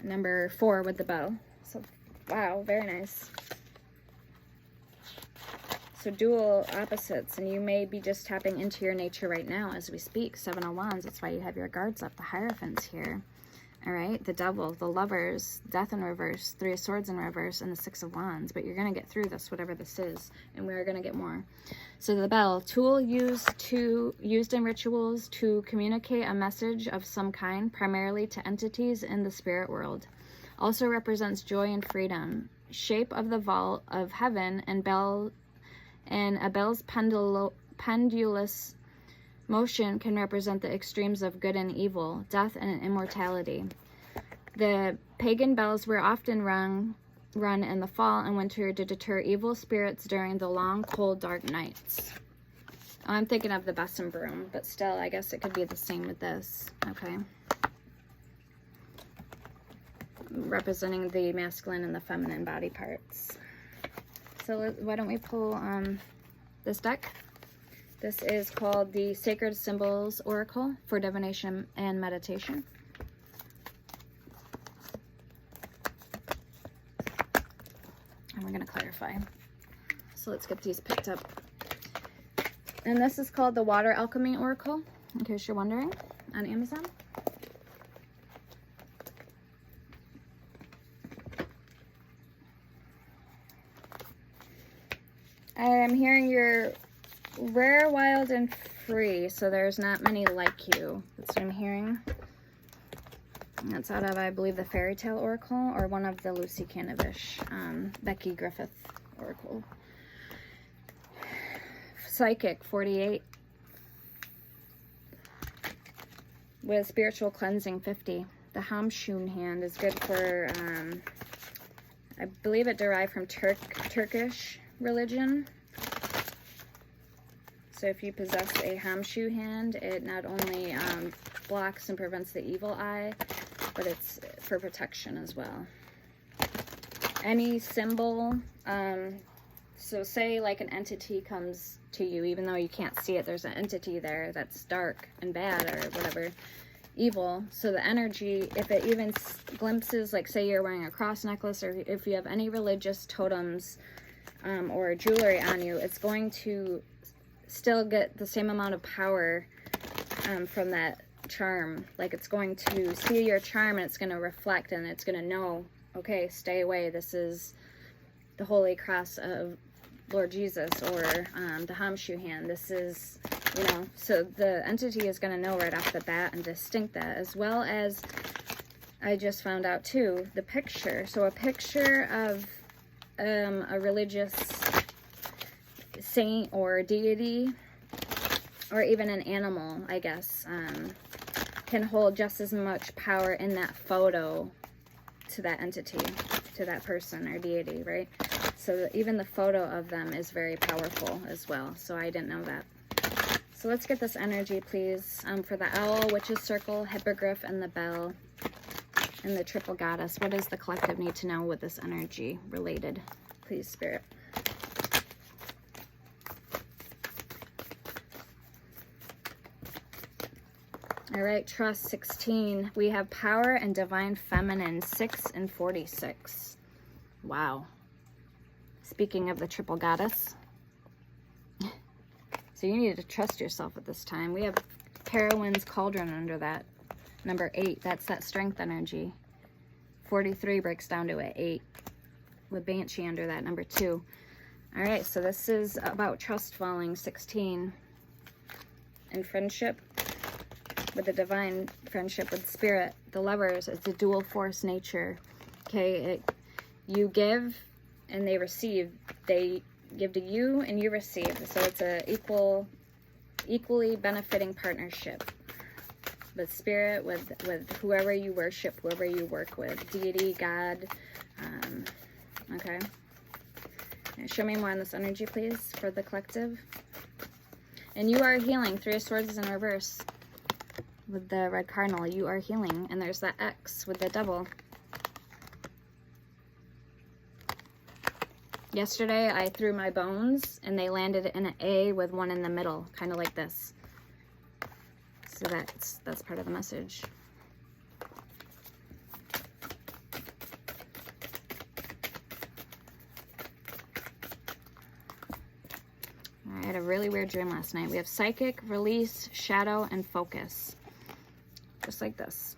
Number 4 with the bow. So, wow, very nice. So dual opposites, and you may be just tapping into your nature right now as we speak. 7 of Wands, that's why you have your guards up, the Hierophants here. All right, the Devil, the Lovers, Death in reverse, 3 of Swords in reverse, and the 6 of Wands. But you're going to get through this, whatever this is, and we're going to get more. So the bell, tool used in rituals to communicate a message of some kind, primarily to entities in the spirit world. Also represents joy and freedom. Shape of the vault of heaven and a bell's pendulous motion can represent the extremes of good and evil, death and immortality. The pagan bells were often run in the fall and winter to deter evil spirits during the long, cold, dark nights. I'm thinking of the besom broom, but still, I guess it could be the same with this. Okay. Representing the masculine and the feminine body parts. So why don't we pull this deck? This is called the Sacred Symbols Oracle for Divination and Meditation. And we're going to clarify. So let's get these picked up. And this is called the Water Alchemy Oracle, in case you're wondering, on Amazon. I'm hearing you're rare, wild, and free, so there's not many like you. That's what I'm hearing. And that's out of, I believe, the Fairy Tale Oracle, or one of the Lucy Canavish, Becky Griffith Oracle. Psychic, 48. With Spiritual Cleansing, 50. The Hamshun hand is good for, I believe it derived from Turkish religion. So if you possess a Hamshu hand, it not only blocks and prevents the evil eye, but it's for protection as well. Any symbol, so say like an entity comes to you, even though you can't see it, there's an entity there that's dark and bad or whatever, evil. So the energy, if it even glimpses, like say you're wearing a cross necklace, or if you have any religious totems or jewelry on you, it's going to still get the same amount of power from that charm. Like it's going to see your charm and it's going to reflect, and it's going to know, okay, stay away, this is the Holy Cross of Lord Jesus, or the Hamshu hand, this is, you know, so the entity is going to know right off the bat and distinct that, as well as I just found out too, the picture. So a picture of a religious saint or deity, or even an animal, I guess, can hold just as much power in that photo to that entity, to that person or deity, right? So even the photo of them is very powerful as well. So I didn't know that. So let's get this energy, please, for the owl, witch's circle, hippogriff, and the bell, and the triple goddess. What does the collective need to know with this energy related? Please, Spirit. All right, trust, 16. We have power and divine feminine, 6 and 46. Wow. Speaking of the triple goddess. So you need to trust yourself at this time. We have Carowind's Cauldron under that. Number 8, that's that strength energy. 43 breaks down to an 8 with Banshee under that, number 2. All right, so this is about trust falling, 16. And friendship with the divine, friendship with spirit. The Lovers, it's a dual force nature. Okay, you give and they receive. They give to you and you receive. So it's a equally benefiting partnership with spirit, with whoever you worship, whoever you work with, deity, God. Okay. Now show me more on this energy, please, for the collective. And you are healing. 3 of Swords is in reverse with the red cardinal. You are healing. And there's that X with the Devil. Yesterday, I threw my bones, and they landed in an A with 1 in the middle, kind of like this. So that's part of the message. I had a really weird dream last night. We have psychic, release, shadow, and focus. Just like this.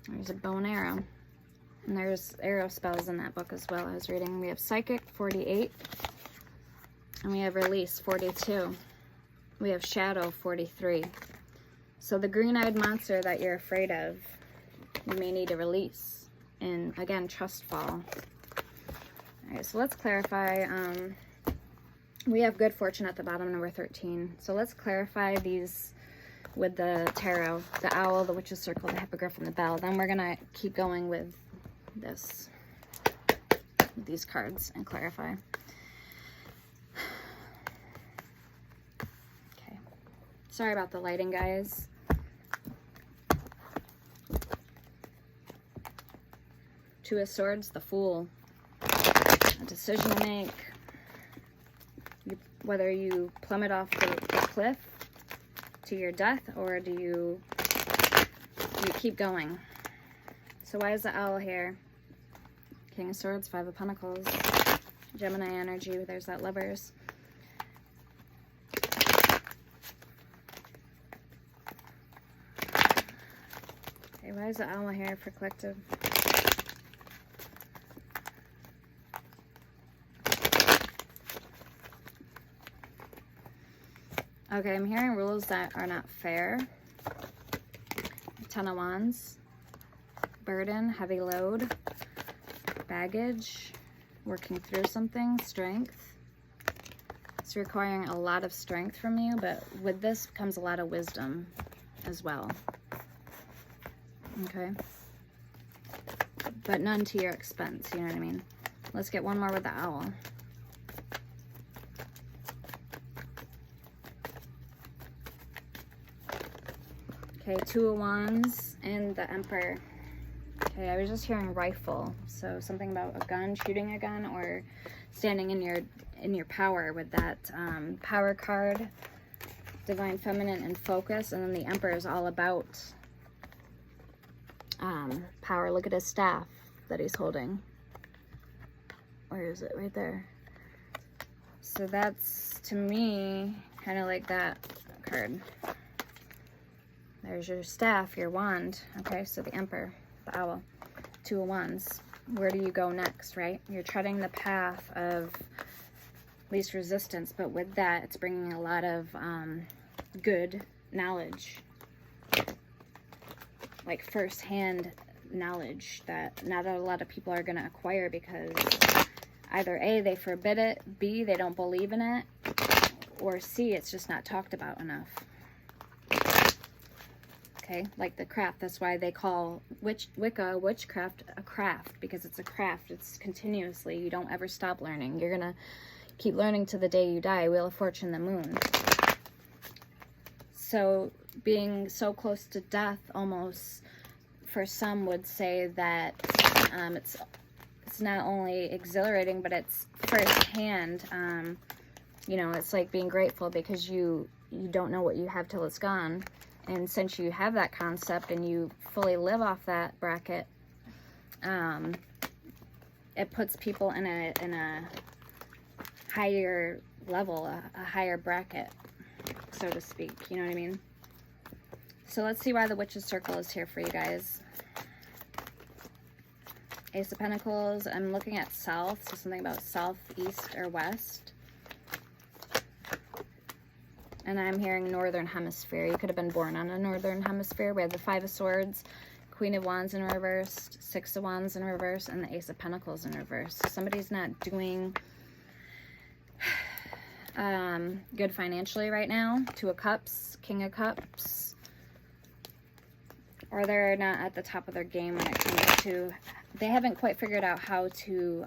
There's a bow and arrow. And there's arrow spells in that book as well I was reading. We have psychic, 48. And we have release, 42. We have shadow, 43. So the green-eyed monster that you're afraid of, you may need to release. And again, trust fall. All right, so let's clarify. We have good fortune at the bottom, number 13. So let's clarify these with the tarot, the owl, the witch's circle, the hippogriff, and the bell. Then we're gonna keep going with this, with these cards, and clarify. Okay. Sorry about the lighting, guys. Two of Swords, the Fool. A decision to make. Whether you plummet off the cliff to your death, or do you keep going? So why is the owl here? King of Swords, 5 of Pentacles, Gemini energy. There's that Lovers. Okay, why is the owl here for collective? Okay, I'm hearing rules that are not fair. 10 of Wands. Burden, heavy load. Baggage. Working through something. Strength. It's requiring a lot of strength from you, but with this comes a lot of wisdom as well. Okay? But none to your expense, you know what I mean? Let's get one more with the owl. Okay, 2 of Wands and the Emperor. Okay, I was just hearing rifle, so something about a gun, shooting a gun, or standing in your power with that power card, divine feminine, and focus. And then the Emperor is all about power. Look at his staff that he's holding. Where is it? Right there. So that's, to me, kind of like that card. There's your staff, your wand. Okay, so the Emperor, the owl, 2 of Wands. Where do you go next, right? You're treading the path of least resistance, but with that, it's bringing a lot of good knowledge, like first-hand knowledge that not a lot of people are going to acquire, because either A, they forbid it, B, they don't believe in it, or C, it's just not talked about enough. Okay, like the craft. That's why they call Wicca, witchcraft, a craft, because it's a craft. It's continuously. You don't ever stop learning. You're going to keep learning to the day you die. Wheel of Fortune, the moon. So being so close to death, almost, for some would say that it's not only exhilarating, but it's firsthand. You know, it's like being grateful because you don't know what you have till it's gone. And since you have that concept and you fully live off that bracket, it puts people in a higher level, a higher bracket. so to speak. You know what I mean? So let's see why the Witch's Circle is here for you guys. Ace of Pentacles. I'm looking at south, so something about south, east, or west. And I'm hearing Northern Hemisphere. You could have been born on a Northern Hemisphere. We have the Five of Swords, Queen of Wands in reverse, Six of Wands in reverse, and the Ace of Pentacles in reverse. So somebody's not doing good financially right now. Two of Cups, King of Cups. Or they're not at the top of their game when it comes to... They haven't quite figured out how to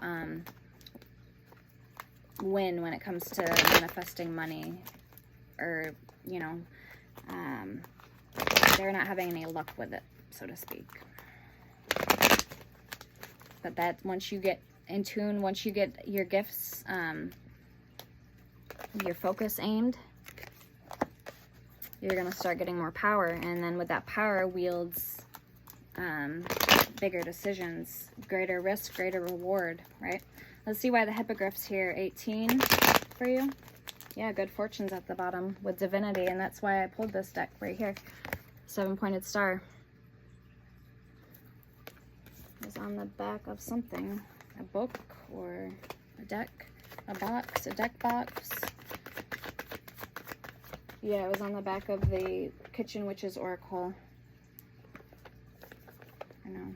win when it comes to manifesting money. Or, you know, they're not having any luck with it, so to speak. But that, once you get in tune, once you get your gifts, your focus aimed, you're going to start getting more power. And then with that power wields bigger decisions, greater risk, greater reward, right? Let's see why the Hippogriff's here. 18 for you. Yeah, good fortune's at the bottom with divinity, and that's why I pulled this deck right here. 7-pointed star. It's on the back of something. A book or a deck, a box, a deck box. Yeah, it was on the back of the Kitchen Witch's Oracle. I know.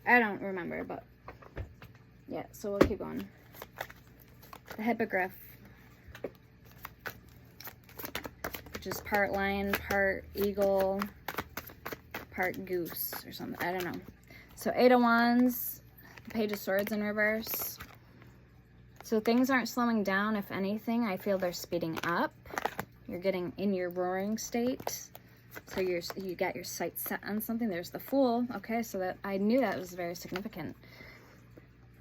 I don't remember, but yeah, so we'll keep going. The Hippogriff, which is part lion, part eagle, part goose or something. I don't know. So 8 of Wands, the Page of Swords in reverse. So things aren't slowing down. If anything, I feel they're speeding up. You're getting in your roaring state. So you got your sights set on something. There's the Fool. Okay, so that I knew that was very significant.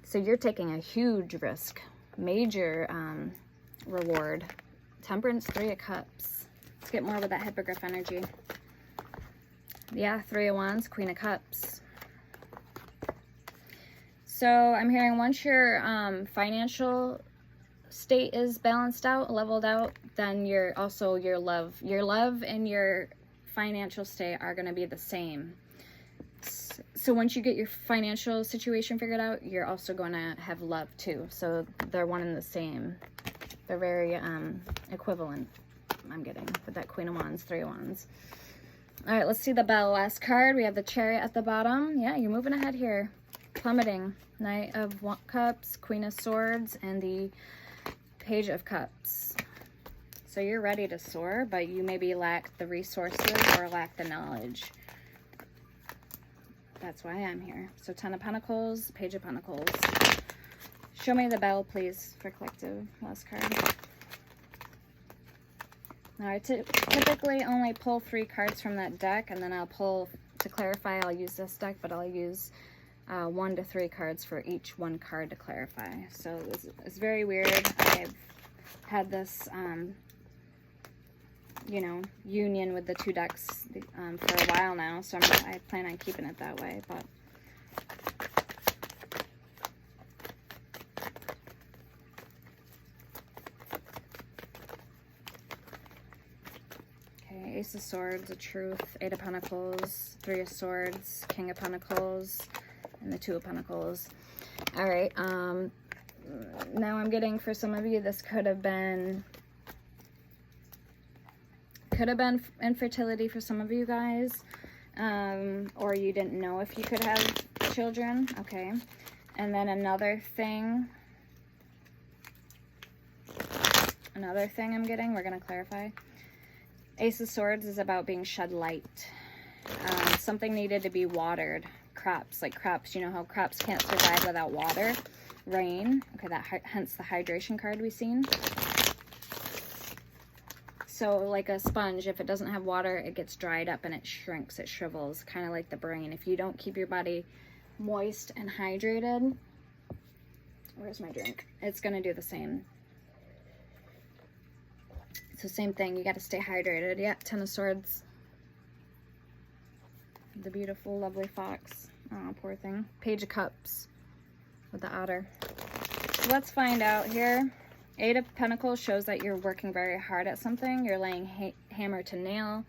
So you're taking a huge risk. Major reward. Temperance, 3 of Cups. Let's get more with that Hippogriff energy. Yeah, 3 of Wands, Queen of Cups. So I'm hearing once your financial state is balanced out, leveled out, then your love and your financial state are going to be the same. So once you get your financial situation figured out, you're also going to have love too. So they're one and the same. They're very equivalent. I'm getting with that Queen of Wands, 3 of Wands. All right, let's see the bell. Last card. We have the Chariot at the bottom. Yeah, you're moving ahead here. Plummeting. Knight of Cups, Queen of Swords, and the Page of Cups. So you're ready to soar, but you maybe lack the resources or lack the knowledge. That's why I'm here. So 10 of Pentacles, Page of Pentacles. Show me the bell, please, for collective. Last card. Now, I typically only pull 3 cards from that deck, and then I'll pull, to clarify, I'll use this deck, but I'll use 1 to 3 cards for each one card to clarify. So it's very weird. I've had this, you know, union with the 2 decks for a while now, so I plan on keeping it that way, but... Okay, Ace of Swords, the Truth, 8 of Pentacles, 3 of Swords, King of Pentacles, and the 2 of Pentacles. All right, now I'm getting, for some of you, this could have been infertility for some of you guys, or you didn't know if you could have children. Okay, and then another thing I'm getting, we're going to clarify. Ace of Swords is about being shed light. Something needed to be watered. Crops, like crops, you know how crops can't survive without water. Rain, okay, hence the hydration card we've seen. So like a sponge, if it doesn't have water, it gets dried up and it shrinks, it shrivels, kind of like the brain. If you don't keep your body moist and hydrated, where's my drink? It's going to do the same. So same thing, you got to stay hydrated. Yeah, 10 of Swords. The beautiful, lovely fox. Oh, poor thing. Page of Cups with the otter. So let's find out here. Eight of Pentacles shows that you're working very hard at something. You're laying hammer to nail,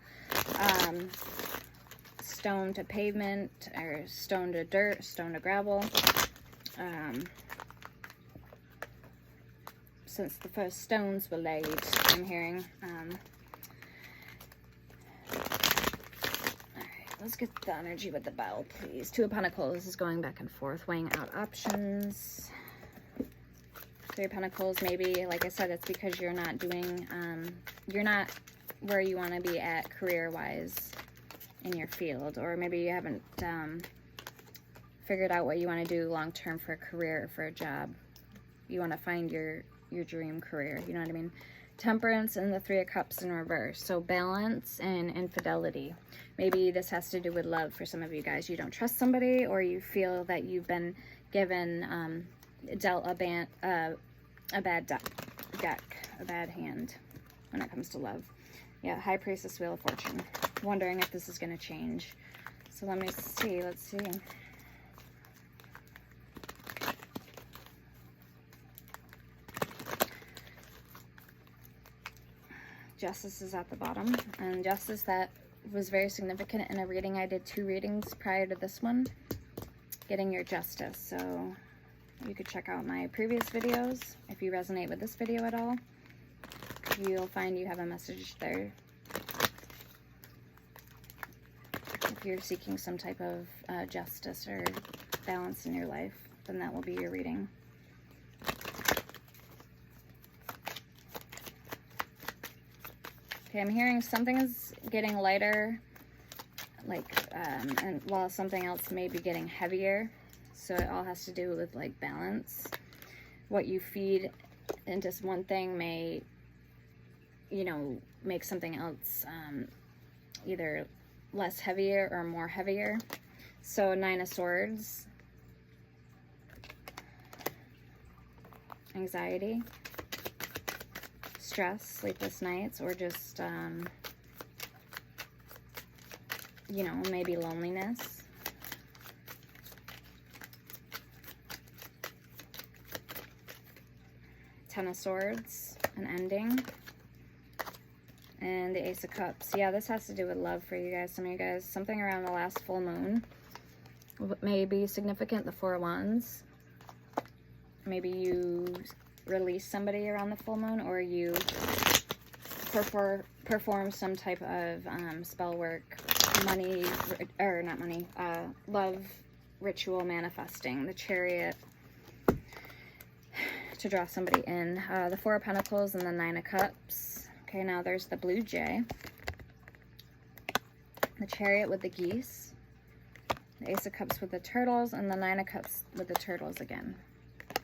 stone to pavement, or stone to dirt, stone to gravel. Since the first stones were laid, I'm hearing. Let's get the energy with the bell, please. Two of Pentacles is going back and forth, weighing out options. Three of Pentacles, maybe, like I said, it's because you're not doing, you're not where you want to be at career-wise in your field. Or maybe you haven't figured out what you want to do long-term for a career or for a job. You want to find your dream career, you know what I mean? Temperance and the Three of Cups in reverse. So balance and infidelity. Maybe this has to do with love for some of you guys. You don't trust somebody, or you feel that you've been given, dealt a bad deck, a bad hand when it comes to love. Yeah, High Priestess, Wheel of Fortune. Wondering if this is going to change. So let me see. Let's see. Justice is at the bottom, and Justice, that was very significant in a reading. I did 2 readings prior to this one, getting your justice. So you could check out my previous videos if you resonate with this video at all. You'll find you have a message there. If you're seeking some type of justice or balance in your life, then that will be your reading. Okay, I'm hearing something is getting lighter, like, and while something else may be getting heavier. So it all has to do with, like, balance. What you feed into one thing may, you know, make something else either less heavier or more heavier. So 9 of Swords. Anxiety. Stress, sleepless nights, or just, you know, maybe loneliness. Ten of Swords, an ending. And the Ace of Cups. Yeah, this has to do with love for you guys. Some of you guys, something around the last full moon may be significant. The Four of Wands. Maybe you release somebody around the full moon, or you perform some type of spell work, money, or not money, love ritual manifesting. The Chariot to draw somebody in. The Four of Pentacles and the 9 of Cups. Okay, now there's the Blue Jay. The Chariot with the geese. The Ace of Cups with the turtles, and the 9 of Cups with the turtles again.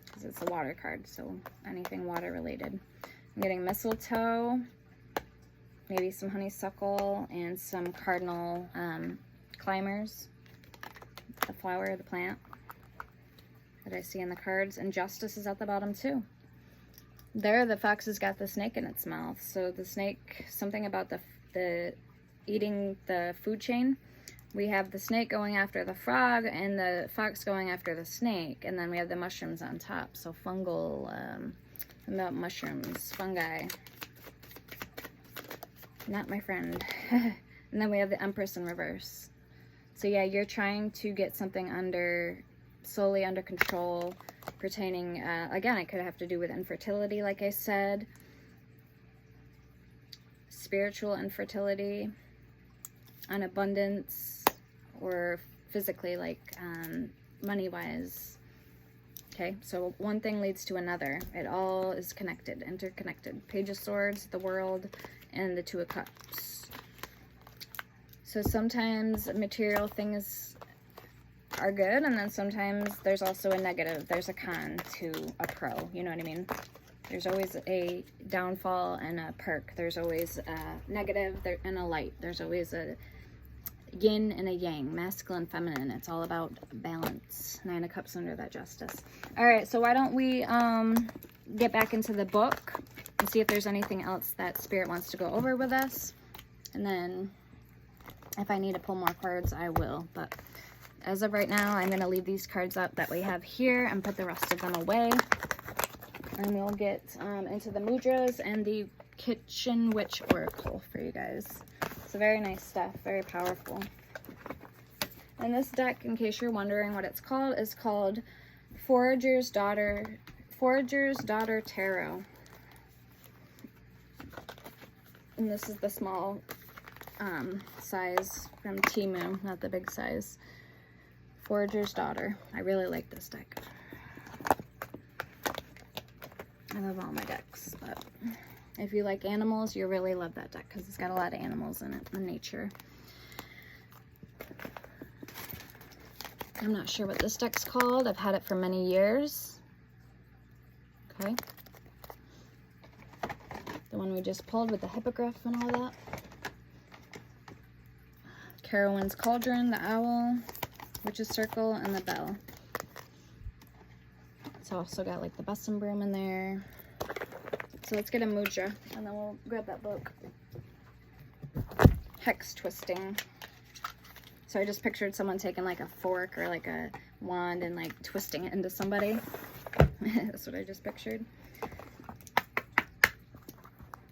Because it's a water card, so anything water related. I'm getting mistletoe, maybe some honeysuckle, and some cardinal climbers. The flower, the plant that I see in the cards. And Justice is at the bottom too. There, the fox has got the snake in its mouth. So the snake, something about the eating the food chain. We have the snake going after the frog, and the fox going after the snake, and then we have the mushrooms on top. So fungal, mushrooms, fungi. Not my friend. And then we have the Empress in reverse. So yeah, you're trying to get something slowly under control, pertaining, again, it could have to do with infertility, like I said. Spiritual infertility, an abundance, or physically, like money-wise. Okay, so one thing leads to another. It all is connected, interconnected. Page of Swords, the World, and the Two of Cups. So sometimes material things are good, and then sometimes there's also a negative. There's a con to a pro, you know what I mean? There's always a downfall and a perk. There's always a negative and a light. There's always a yin and a yang, masculine, feminine. It's all about balance. 9 of Cups under that Justice. All right, so why don't we get back into the book and see if there's anything else that Spirit wants to go over with us. And then if I need to pull more cards, I will. But as of right now, I'm going to leave these cards up that we have here and put the rest of them away. And we'll get into the mudras and the Kitchen Witch Oracle for you guys. It's a very nice stuff, very powerful. And this deck, in case you're wondering what it's called, is called Forager's Daughter Tarot. And this is the small size from Temu, not the big size. Forager's Daughter. I really like this deck. I love all my decks, but if you like animals, you'll really love that deck because it's got a lot of animals in it, and nature. I'm not sure what this deck's called. I've had it for many years. Okay. The one we just pulled with the hippogriff and all that. Carowinds Cauldron, the owl, Witch's Circle, and the bell. It's also got like the Bussin' Broom in there. So let's get a mudra and then we'll grab that book. Hex Twisting. So I just pictured someone taking like a fork or like a wand and like twisting it into somebody. That's what I just pictured.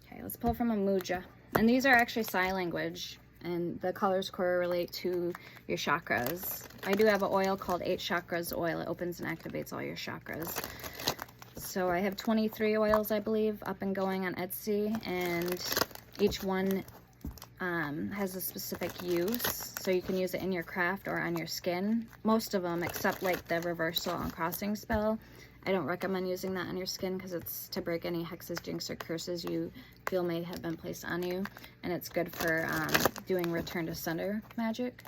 Okay, let's pull from a mudra. And these are actually sign language, and the colors correlate to your chakras. I do have an oil called 8 Chakras Oil. It opens and activates all your chakras. So I have 23 oils, I believe, up and going on Etsy, and each one has a specific use. So you can use it in your craft or on your skin. Most of them, except like the reversal and crossing spell, I don't recommend using that on your skin because it's to break any hexes, jinx, or curses you feel may have been placed on you. And it's good for doing return to sender magic.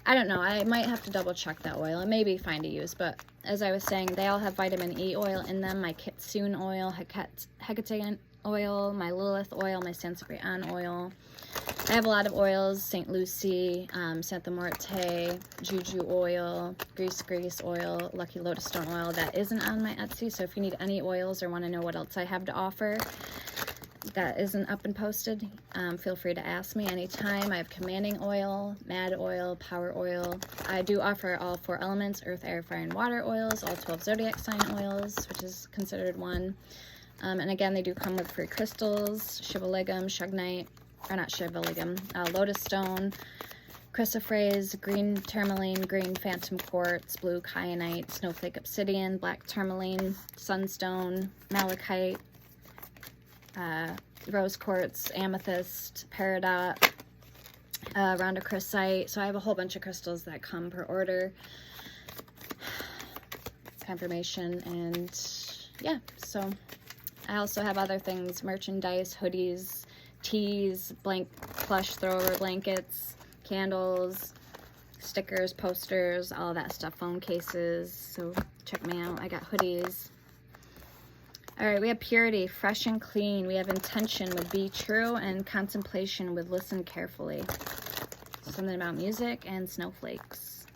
I don't know. I might have to double check that oil and maybe find a use. But as I was saying, they all have vitamin E oil in them. My Kitsune oil, Hecate oil, my Lilith oil, my Sansebrian oil. I have a lot of oils, St. Lucie, Santa Muerte, Juju oil, Grease oil, Lucky Lotus Stone oil. That isn't on my Etsy, so if you need any oils or want to know what else I have to offer that isn't up and posted, feel free to ask me anytime. I have Commanding oil, Mad oil, Power oil. I do offer all 4 elements, earth, air, fire, and water oils, all 12 zodiac sign oils, which is considered one. And again, they do come with free crystals, Shivaligam, Shugnite, or not Shivaligam, Lotus Stone, Chrysoprase, green tourmaline, green phantom quartz, blue kyanite, snowflake obsidian, black tourmaline, sunstone, malachite, rose quartz, amethyst, peridot, rhodochrosite. So I have a whole bunch of crystals that come per order. Confirmation, and yeah, so I also have other things, merchandise, hoodies, tees, blank plush thrower blankets, candles, stickers, posters, all that stuff, phone cases. So check me out. I got hoodies. All right, we have purity, fresh and clean. We have intention with be true, and contemplation with listen carefully. Something about music and snowflakes.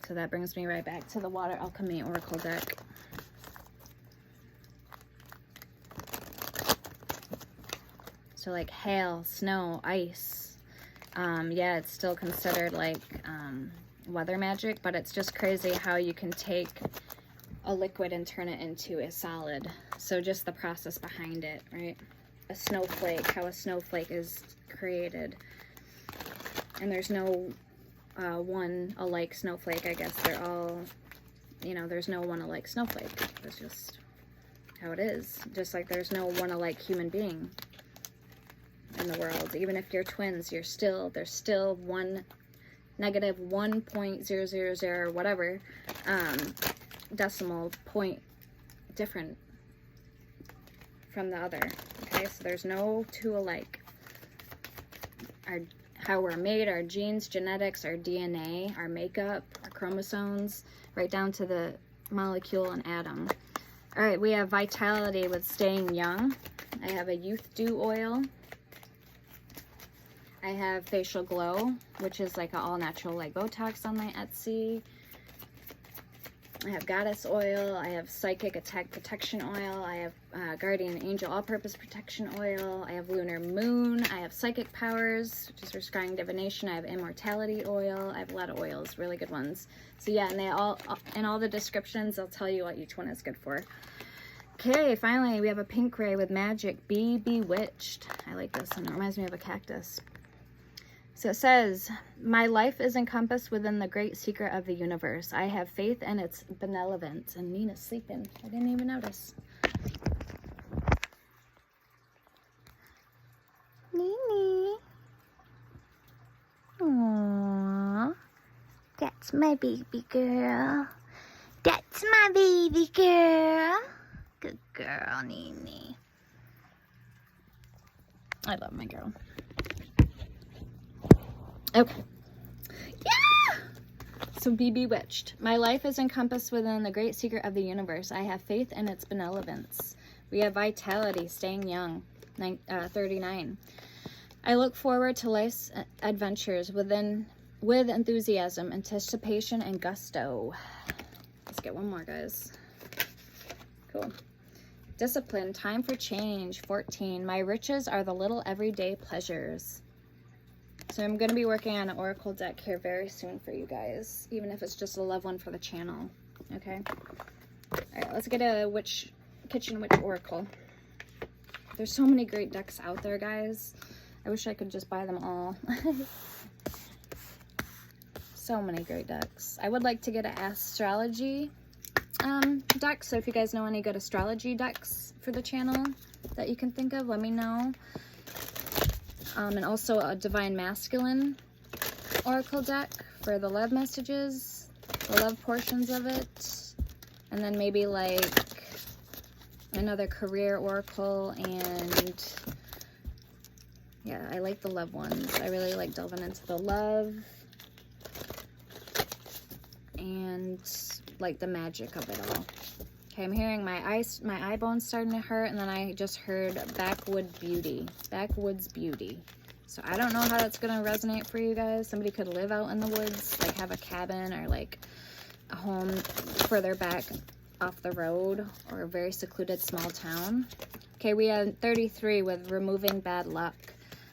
So that brings me right back to the Water Alchemy Oracle deck. So like hail, snow, ice. Yeah, it's still considered like weather magic, but it's just crazy how you can take a liquid and turn it into a solid. So just the process behind it, right? A snowflake, how a snowflake is created. And there's no one alike snowflake, I guess. They're all, you know, there's no one alike snowflake. That's just how it is. Just like there's no one alike human being in the world. Even if you're twins, there's still one negative 1.000 whatever decimal point different from the other. Okay, so there's no two alike. How we're made, our genes, genetics, our DNA, our makeup, our chromosomes, right down to the molecule and atom. All right, we have vitality with staying young. I have a youth dew oil. I have facial glow, which is like an all natural like Botox on my Etsy. I have Goddess Oil, I have Psychic Attack Protection Oil, I have Guardian Angel All-Purpose Protection Oil, I have Lunar Moon, I have Psychic Powers, which is for scrying divination, I have Immortality Oil, I have a lot of oils, really good ones. So yeah, and they all, in all the descriptions, they'll tell you what each one is good for. Okay, finally, we have a pink ray with Magic, Be Bewitched. I like this one, it reminds me of a cactus. So it says, my life is encompassed within the great secret of the universe. I have faith in its benevolence. And Nina's sleeping. I didn't even notice. Nini. Aww. That's my baby girl. That's my baby girl. Good girl, Nini. I love my girl. Okay. Yeah! So be bewitched. My life is encompassed within the great secret of the universe. I have faith in its benevolence. We have vitality, staying young, 39. I look forward to life's adventures with enthusiasm, anticipation, and gusto. Let's get one more, guys. Cool. Discipline, time for change, 14. My riches are the little everyday pleasures. So I'm going to be working on an oracle deck here very soon for you guys, even if it's just a love one for the channel, okay? All right, let's get a kitchen witch oracle. There's so many great decks out there, guys. I wish I could just buy them all. So many great decks. I would like to get an astrology deck, so if you guys know any good astrology decks for the channel that you can think of, let me know. And also a Divine Masculine oracle deck for the love messages, the love portions of it, and then maybe like another career oracle. And yeah, I like the love ones. I really like delving into the love and like the magic of it all. Okay, I'm hearing my eye bone's starting to hurt, and then I just heard backwoods beauty. So I don't know how that's gonna resonate for you guys. Somebody could live out in the woods, like have a cabin or like a home further back off the road, or a very secluded small town. Okay, we have 33 with removing bad luck.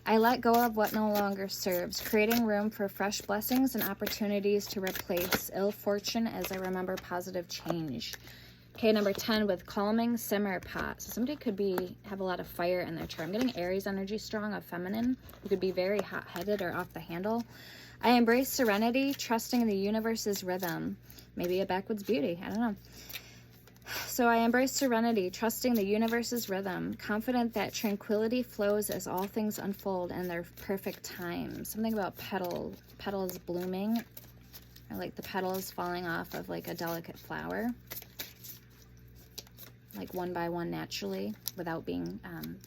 I let go of what no longer serves, creating room for fresh blessings and opportunities to replace ill fortune as I remember positive change. Okay, number 10 with calming simmer pot. So somebody could have a lot of fire in their chart. I'm getting Aries energy strong of feminine. You could be very hot-headed or off the handle. I embrace serenity, trusting in the universe's rhythm. Maybe a backwoods beauty, I don't know. So I embrace serenity, trusting the universe's rhythm, confident that tranquility flows as all things unfold in their perfect time. Something about petals blooming, or like the petals falling off of like a delicate flower. Like one by one naturally without being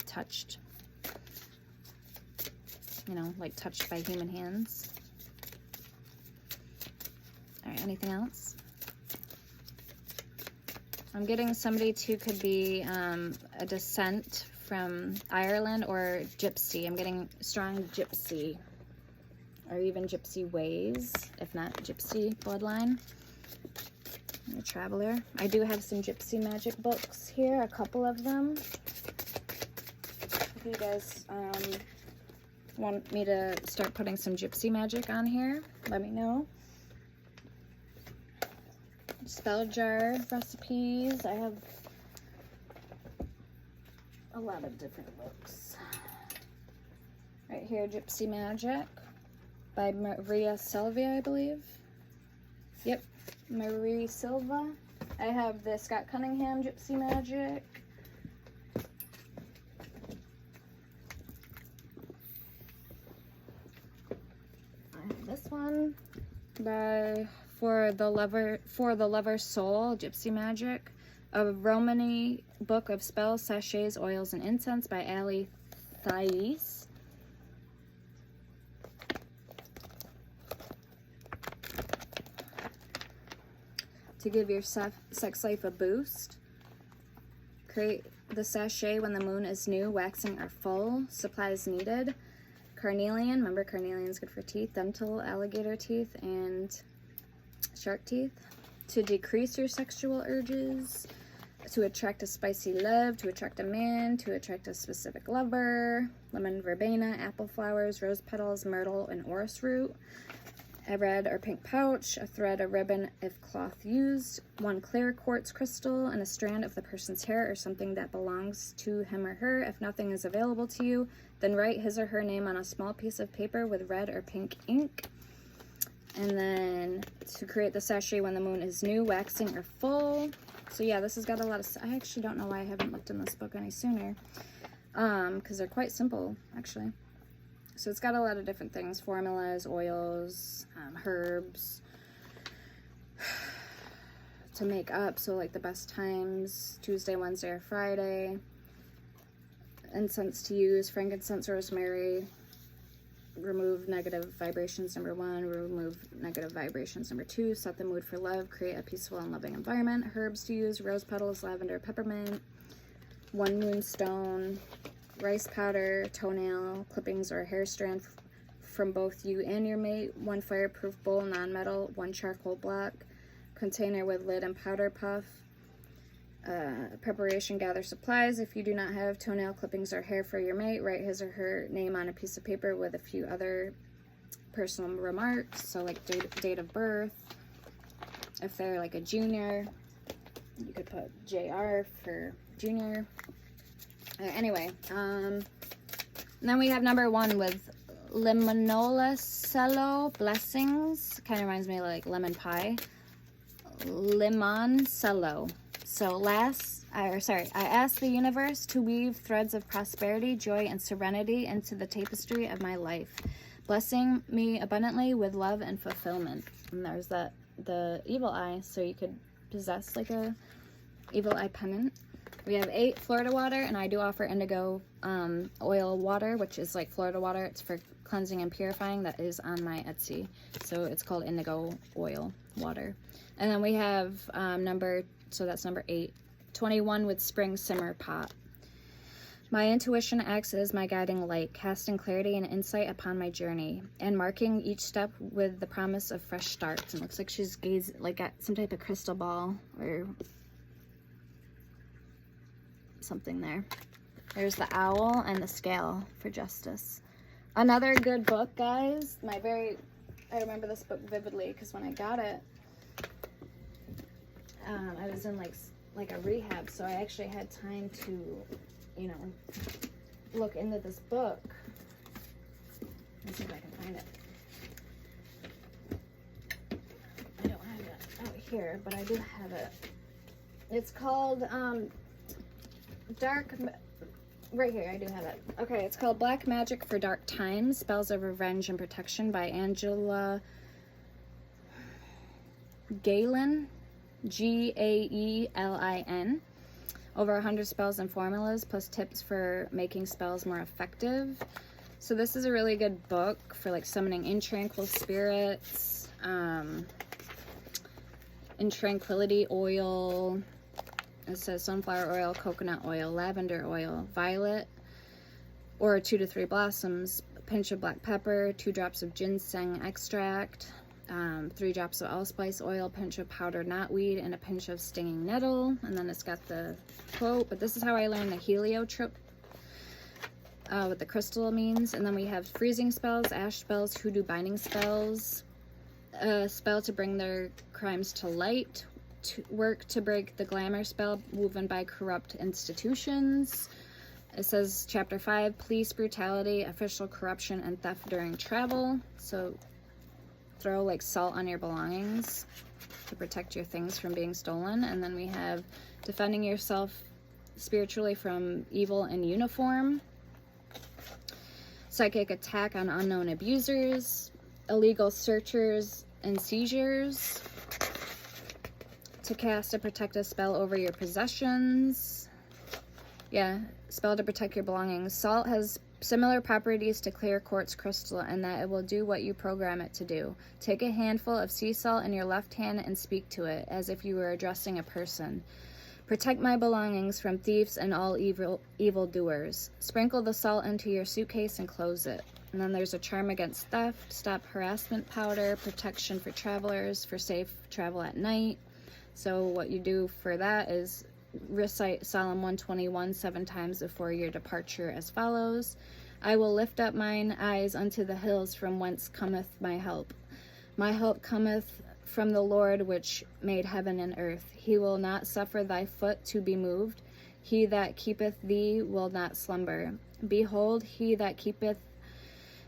touched, you know, like touched by human hands. All right, anything else? I'm getting somebody too could be a descent from Ireland or gypsy. I'm getting strong gypsy or even gypsy ways, if not gypsy bloodline. A traveler. I do have some gypsy magic books here, a couple of them. If you guys want me to start putting some gypsy magic on here, let me know. Spell jar recipes. I have a lot of different books. Right here, Gypsy Magic by Maria Silvia, I believe. Yep. Marie Silva. I have the Scott Cunningham Gypsy Magic. I have this one by For the Lover's Soul Gypsy Magic. A Romany Book of Spells, Sachets, Oils, and Incense by Ali Thais. To give your sex life a boost. Create the sachet when the moon is new, waxing are full, supplies needed. Carnelian, remember carnelian is good for teeth, dental, alligator teeth, and shark teeth. to decrease your sexual urges, to attract a spicy love, to attract a man, to attract a specific lover. Lemon verbena, apple flowers, rose petals, myrtle, and orris root. A red or pink pouch, a thread or ribbon if cloth used, 1 clear quartz crystal, and a strand of the person's hair or something that belongs to him or her. If nothing is available to you, then write his or her name on a small piece of paper with red or pink ink. And then to create the sachet when the moon is new, waxing, or full. So yeah, this has got a lot of, I actually don't know why I haven't looked in this book any sooner. Because they're quite simple, actually. So it's got a lot of different things, formulas, oils, herbs to make up. So like the best times, Tuesday, Wednesday, or Friday. Incense to use, frankincense, rosemary. Remove negative vibrations, number 1. Remove negative vibrations, number 2. Set the mood for love. Create a peaceful and loving environment. Herbs to use, rose petals, lavender, peppermint. 1 moonstone. Rice powder, toenail clippings, or hair strand from both you and your mate. 1 fireproof bowl, non-metal. 1 charcoal block. Container with lid and powder puff. Preparation, gather supplies. If you do not have toenail clippings or hair for your mate, write his or her name on a piece of paper with a few other personal remarks. So like date of birth. If they're like a junior, you could put JR for junior. Anyway, and then we have number 1 with Limoncello Blessings. Kind of reminds me of like lemon pie. Limoncello. So I asked the universe to weave threads of prosperity, joy, and serenity into the tapestry of my life, blessing me abundantly with love and fulfillment. And there's the evil eye, so you could possess like a evil eye pendant. We have 8 Florida water, and I do offer indigo oil water, which is like Florida water. It's for cleansing and purifying. That is on my Etsy. So it's called indigo oil water. And then we have that's number 8, 21 with spring simmer pot. My intuition acts as my guiding light, casting clarity and insight upon my journey, and marking each step with the promise of fresh starts. And it looks like she's gazing at some type of crystal ball or something there. There's the owl and the scale for justice. Another good book, guys. I remember this book vividly because when I got it, I was in like a rehab, so I actually had time to, look into this book. Let's see if I can find it. I don't have it out here, but I do have it. It's called right here, I do have it. Okay, it's called Black Magic for Dark Times, Spells of Revenge and Protection by Angela Gaelin, Gaelin. Over 100 spells and formulas, plus tips for making spells more effective. So this is a really good book for like summoning intranquil spirits, in tranquility oil. It says sunflower oil, coconut oil, lavender oil, violet, or 2 to 3 blossoms, a pinch of black pepper, 2 drops of ginseng extract, 3 drops of allspice oil, a pinch of powdered knotweed, and a pinch of stinging nettle. And then it's got the quote, but this is how I learned the heliotrope, what the crystal means. And then we have freezing spells, ash spells, hoodoo binding spells, a spell to bring their crimes to light, to work to break the glamour spell woven by corrupt institutions. It says chapter 5, police brutality, official corruption, and theft during travel. So throw like salt on your belongings to protect your things from being stolen. And then we have defending yourself spiritually from evil in uniform, psychic attack on unknown abusers, illegal searchers and seizures, to cast a protective spell over your possessions. Yeah, spell to protect your belongings. Salt has similar properties to clear quartz crystal in that it will do what you program it to do. Take a handful of sea salt in your left hand and speak to it as if you were addressing a person. Protect my belongings from thieves and all evildoers. Sprinkle the salt into your suitcase and close it. And then there's a charm against theft, stop harassment powder, protection for travelers, for safe travel at night. So what you do for that is recite Psalm 121 7 times before your departure as follows. I will lift up mine eyes unto the hills, from whence cometh my help. My help cometh from the Lord, which made heaven and earth. He will not suffer thy foot to be moved. He that keepeth thee will not slumber. Behold, he that keepeth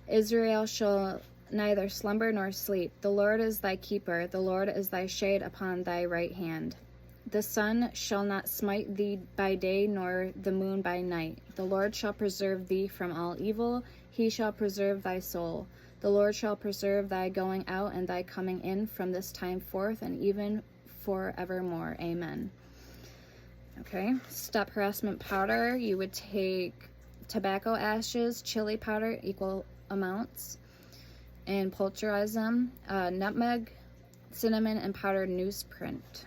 Israel shall neither slumber nor sleep. The Lord is thy keeper. The Lord is thy shade upon thy right hand. The sun shall not smite thee by day, nor the moon by night. The Lord shall preserve thee from all evil. He shall preserve thy soul. The Lord shall preserve thy going out and thy coming in from this time forth and even forevermore. Amen. Okay, step harassment powder. You would take tobacco ashes, chili powder, equal amounts, and pulverize them. Nutmeg, cinnamon, and powdered newsprint.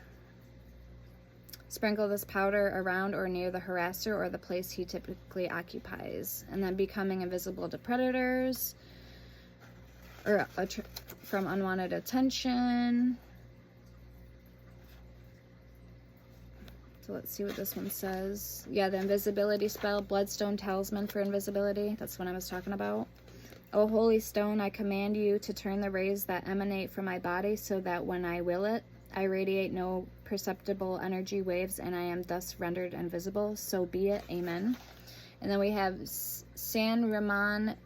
Sprinkle this powder around or near the harasser or the place he typically occupies. And then becoming invisible to predators or from unwanted attention. So let's see what this one says. Yeah, the invisibility spell, Bloodstone Talisman for invisibility. That's what I was talking about. O holy stone, I command you to turn the rays that emanate from my body so that when I will it, I radiate no perceptible energy waves and I am thus rendered invisible. So be it. Amen. And then we have San Ramon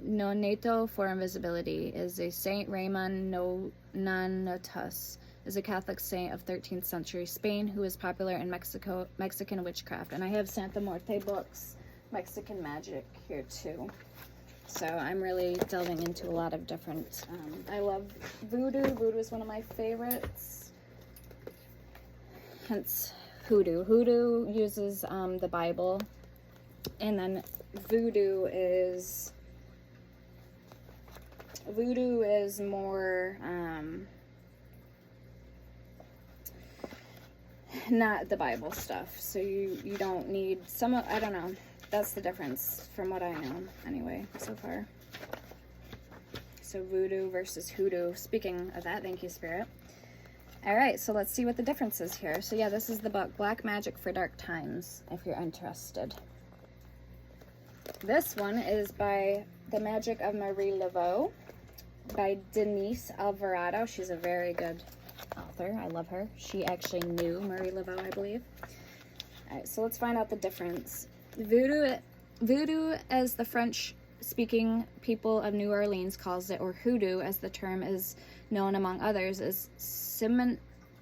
Nonato for invisibility. Is a Saint Ramon Nonatus. Is a Catholic saint of 13th century Spain who is popular in Mexican witchcraft. And I have Santa Muerte books, Mexican magic here too. So I'm really delving into a lot of different, I love voodoo. Voodoo is one of my favorites. Hence hoodoo. Hoodoo uses the Bible. And then voodoo is more not the Bible stuff. So you don't need some, I don't know. That's the difference from what I know anyway so far. So voodoo versus hoodoo. Speaking of that, thank you, Spirit. All right, so let's see what the difference is here. So yeah, this is the book Black Magic for Dark Times, if you're interested. This one is by The Magic of Marie Laveau by Denise Alvarado. She's a very good author. I love her. She actually knew Marie Laveau, I believe. All right, so let's find out the difference. Voodoo, as the French-speaking people of New Orleans calls it, or hoodoo, as the term is known among others, is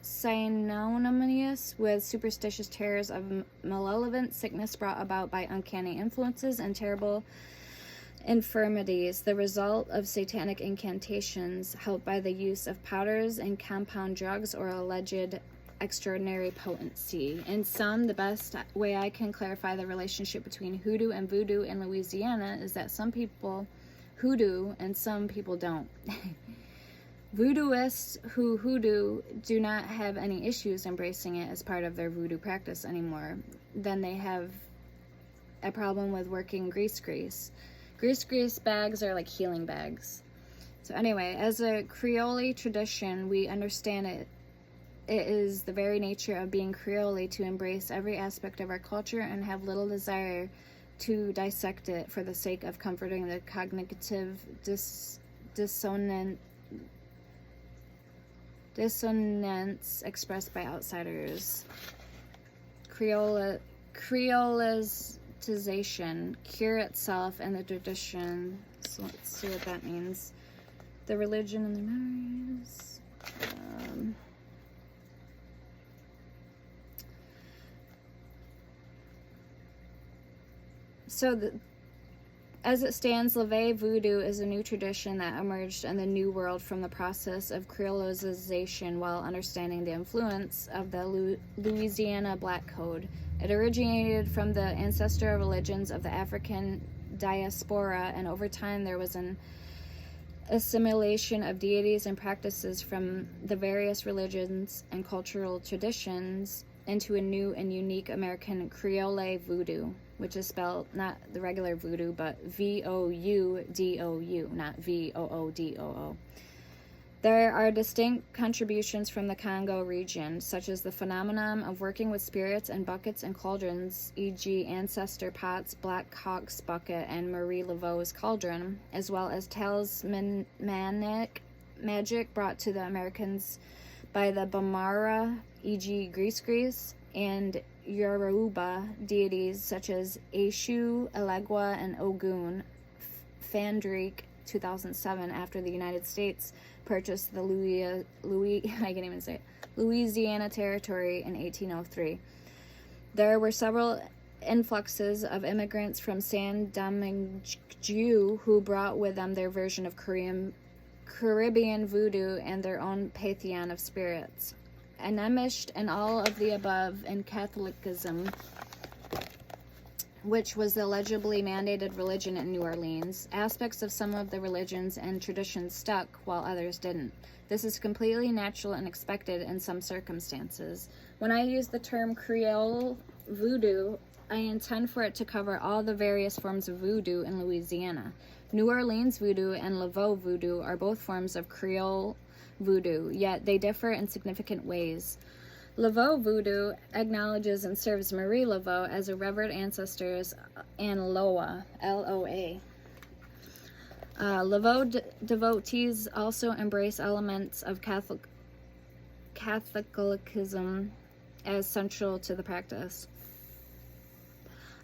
synonymous with superstitious terrors of malevolent sickness brought about by uncanny influences and terrible infirmities, the result of satanic incantations helped by the use of powders and compound drugs or alleged extraordinary potency. In sum, the best way I can clarify the relationship between hoodoo and voodoo in Louisiana is that some people hoodoo and some people don't. Voodooists who hoodoo do not have any issues embracing it as part of their voodoo practice anymore. Then they have a problem with working grease. Grease bags are like healing bags. So anyway, as a Creole tradition, we understand it is the very nature of being Creole to embrace every aspect of our culture and have little desire to dissect it for the sake of comforting the cognitive dissonance expressed by outsiders. Creolization, cure itself and the tradition. So let's see what that means. The religion and the memories. As it stands, Levée Voodoo is a new tradition that emerged in the New World from the process of creolization while understanding the influence of the Louisiana Black Code. It originated from the ancestral religions of the African diaspora, and over time there was an assimilation of deities and practices from the various religions and cultural traditions into a new and unique American Creole Voodoo, which is spelled not the regular voodoo, but Voudou, not Voodoo. There are distinct contributions from the Congo region, such as the phenomenon of working with spirits and buckets and cauldrons, e.g. Ancestor Pot's Black Hawk's bucket and Marie Laveau's cauldron, as well as talismanic magic brought to the Americans by the Bamara, e.g. Grease, and Yoruba deities such as Eshu, Elegua, and Ogun. Fandrick, 2007, after the United States purchased the Louisiana Territory in 1803. There were several influxes of immigrants from San Domingue who brought with them their version of Caribbean voodoo and their own pantheon of spirits. Enmeshed in all of the above in Catholicism, which was the allegedly mandated religion in New Orleans, aspects of some of the religions and traditions stuck while others didn't. This is completely natural and expected in some circumstances. When I use the term Creole voodoo, I intend for it to cover all the various forms of voodoo in Louisiana. New Orleans voodoo and Laveau voodoo are both forms of Creole voodoo, yet they differ in significant ways. Laveau voodoo acknowledges and serves Marie Laveau as a revered ancestors and Loa, L-O-A. Laveau devotees also embrace elements of Catholicism as central to the practice.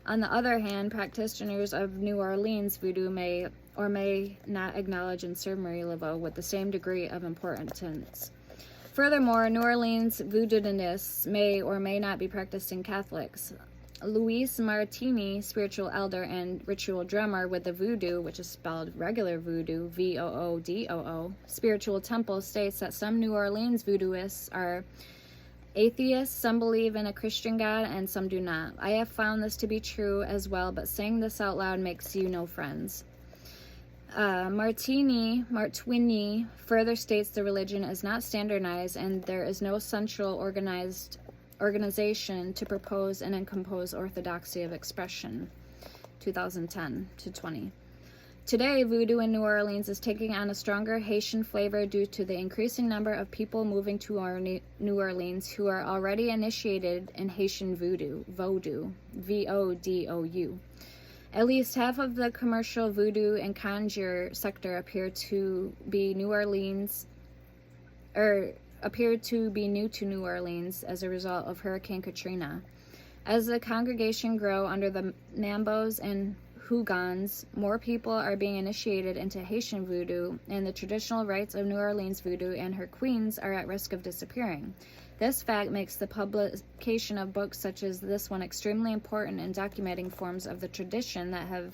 On the other hand, practitioners of New Orleans voodoo may or may not acknowledge and serve Marie Laveau with the same degree of importance. Furthermore, New Orleans voodooists may or may not be practicing Catholics. Luis Martini, spiritual elder and ritual drummer with the Voodoo, which is spelled regular voodoo, V-O-O-D-O-O, spiritual temple, states that some New Orleans voodooists are atheists, some believe in a Christian God, and some do not. I have found this to be true as well, but saying this out loud makes you no friends. Martini further states the religion is not standardized and there is no central organization to propose and encompass orthodoxy of expression. 2010-20. Today, voodoo in New Orleans is taking on a stronger Haitian flavor due to the increasing number of people moving to New Orleans who are already initiated in Haitian voodoo, V-O-D-O-U. At least half of the commercial voodoo and conjure sector appear to be new to New Orleans as a result of Hurricane Katrina. As the congregation grow under the Mambos and Hougans, more people are being initiated into Haitian voodoo, and the traditional rites of New Orleans voodoo and her queens are at risk of disappearing. This fact makes the publication of books such as this one extremely important in documenting forms of the tradition that have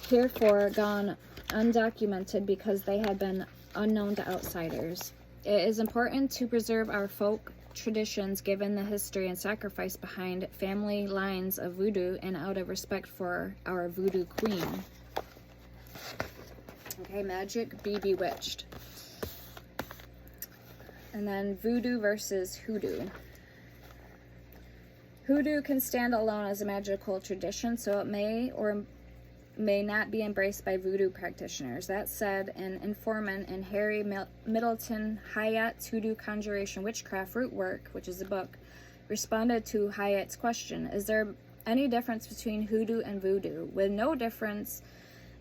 heretofore gone undocumented because they have been unknown to outsiders. It is important to preserve our folk traditions given the history and sacrifice behind family lines of voodoo and out of respect for our voodoo queen. Okay, magic, be bewitched. And then voodoo versus hoodoo. Hoodoo can stand alone as a magical tradition, so it may or may not be embraced by voodoo practitioners. That said, an informant in Harry Middleton Hyatt's Hoodoo Conjuration Witchcraft Root Work, which is a book, responded to Hyatt's question, is there any difference between hoodoo and voodoo? With no difference,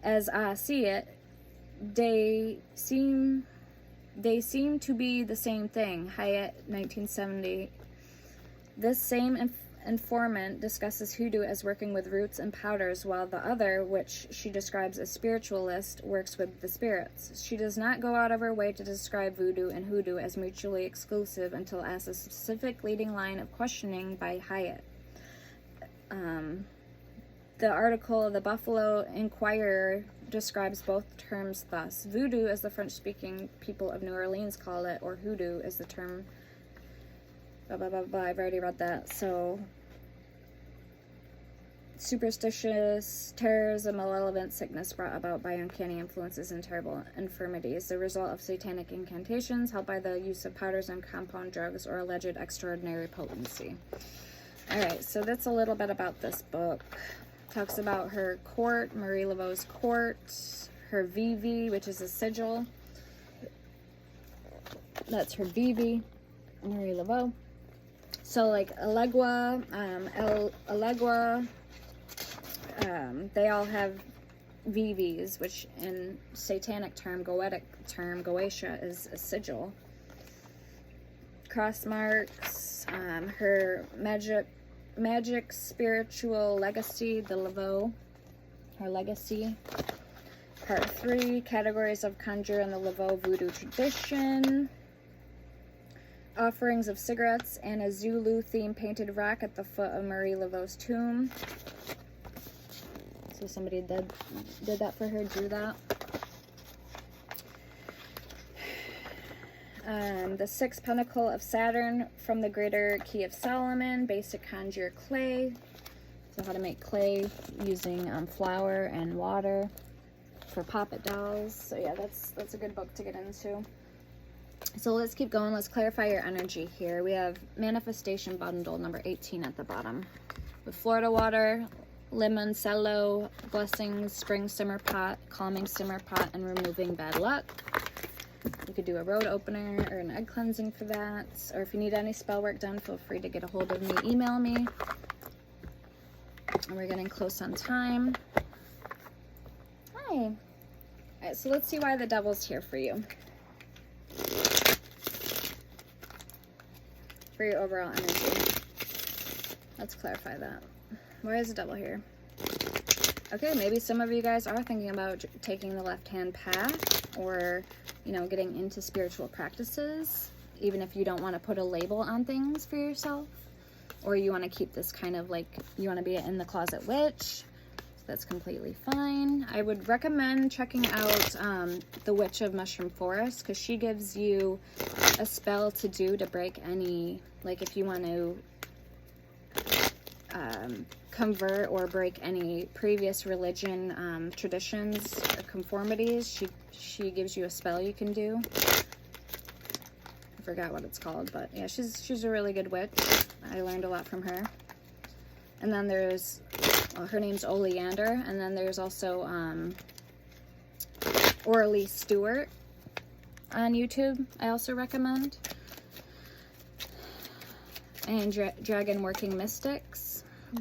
as I see it, they seem to be the same thing. Hyatt, 1970. This same informant discusses hoodoo as working with roots and powders, while the other, which she describes as spiritualist, works with the spirits. She does not go out of her way to describe voodoo and hoodoo as mutually exclusive until asked a specific leading line of questioning by Hyatt. The article, The Buffalo Inquirer, describes both terms thus. Voodoo, as the French-speaking people of New Orleans call it, or hoodoo is the term. I've already read that. So, superstitious terrors of malevolent sickness brought about by uncanny influences and terrible infirmities, the result of satanic incantations, helped by the use of powders and compound drugs, or alleged extraordinary potency. Alright, so that's a little bit about this book. Talks about her court, Marie Laveau's court, her VV, which is a sigil, That's her Vivi, Marie Laveau. So like Allegua, Allegua, they all have VVs, which in satanic term, Goetic term, Goetia is a sigil. Cross marks, her magic spiritual legacy, the Laveau, her legacy. Part 3, categories of conjure in the Laveau voodoo tradition. Offerings of cigarettes and a Zulu-themed painted rock at the foot of Marie Laveau's tomb. So somebody did that for her, drew that. The 6th Pentacle of Saturn from the Greater Key of Solomon, basic conjure clay. So how to make clay using flour and water for puppet dolls. So yeah, that's a good book to get into. So let's keep going. Let's clarify your energy here. We have Manifestation Bundle number 18 at the bottom. With Florida water, limoncello, blessings, spring simmer pot, calming simmer pot, and removing bad luck. You could do a road opener or an egg cleansing for that. Or if you need any spell work done, feel free to get a hold of me. Email me. And we're getting close on time. Hi. All right, so let's see why the devil's here for you. For your overall energy. Let's clarify that. Why is the devil here? Okay, maybe some of you guys are thinking about taking the left-hand path, or, you know, getting into spiritual practices, even if you don't want to put a label on things for yourself, or you want to keep this kind of like, you want to be in the closet witch. So that's completely fine. I would recommend checking out the Witch of Mushroom Forest, because she gives you a spell to do to break any, like if you want to convert or break any previous religion traditions or conformities. She gives you a spell you can do. I forgot what it's called, but yeah, she's a really good witch. I learned a lot from her. And then there's, well, her name's Oleander, and then there's also Orly Stewart on YouTube. I also recommend. And Dragon Working Mystics.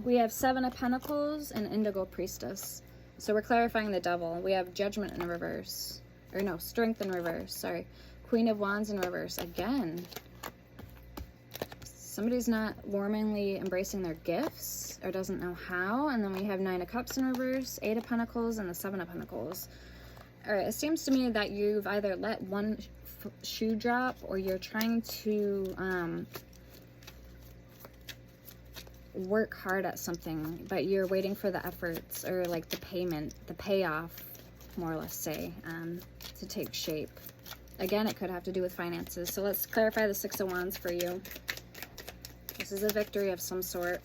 We have 7 of Pentacles and Indigo Priestess. So we're clarifying the devil. We have Judgment in reverse. Or no, Strength in reverse. Sorry. Queen of Wands in reverse. Again. Somebody's not warmly embracing their gifts or doesn't know how. And then we have 9 of Cups in reverse, 8 of Pentacles, and the 7 of Pentacles. All right, it seems to me that you've either let one shoe drop, or you're trying to work hard at something, but you're waiting for the efforts, or like the payment, the payoff, more or less say, to take shape. Again, it could have to do with finances. So let's clarify the 6 of Wands for you. This is a victory of some sort.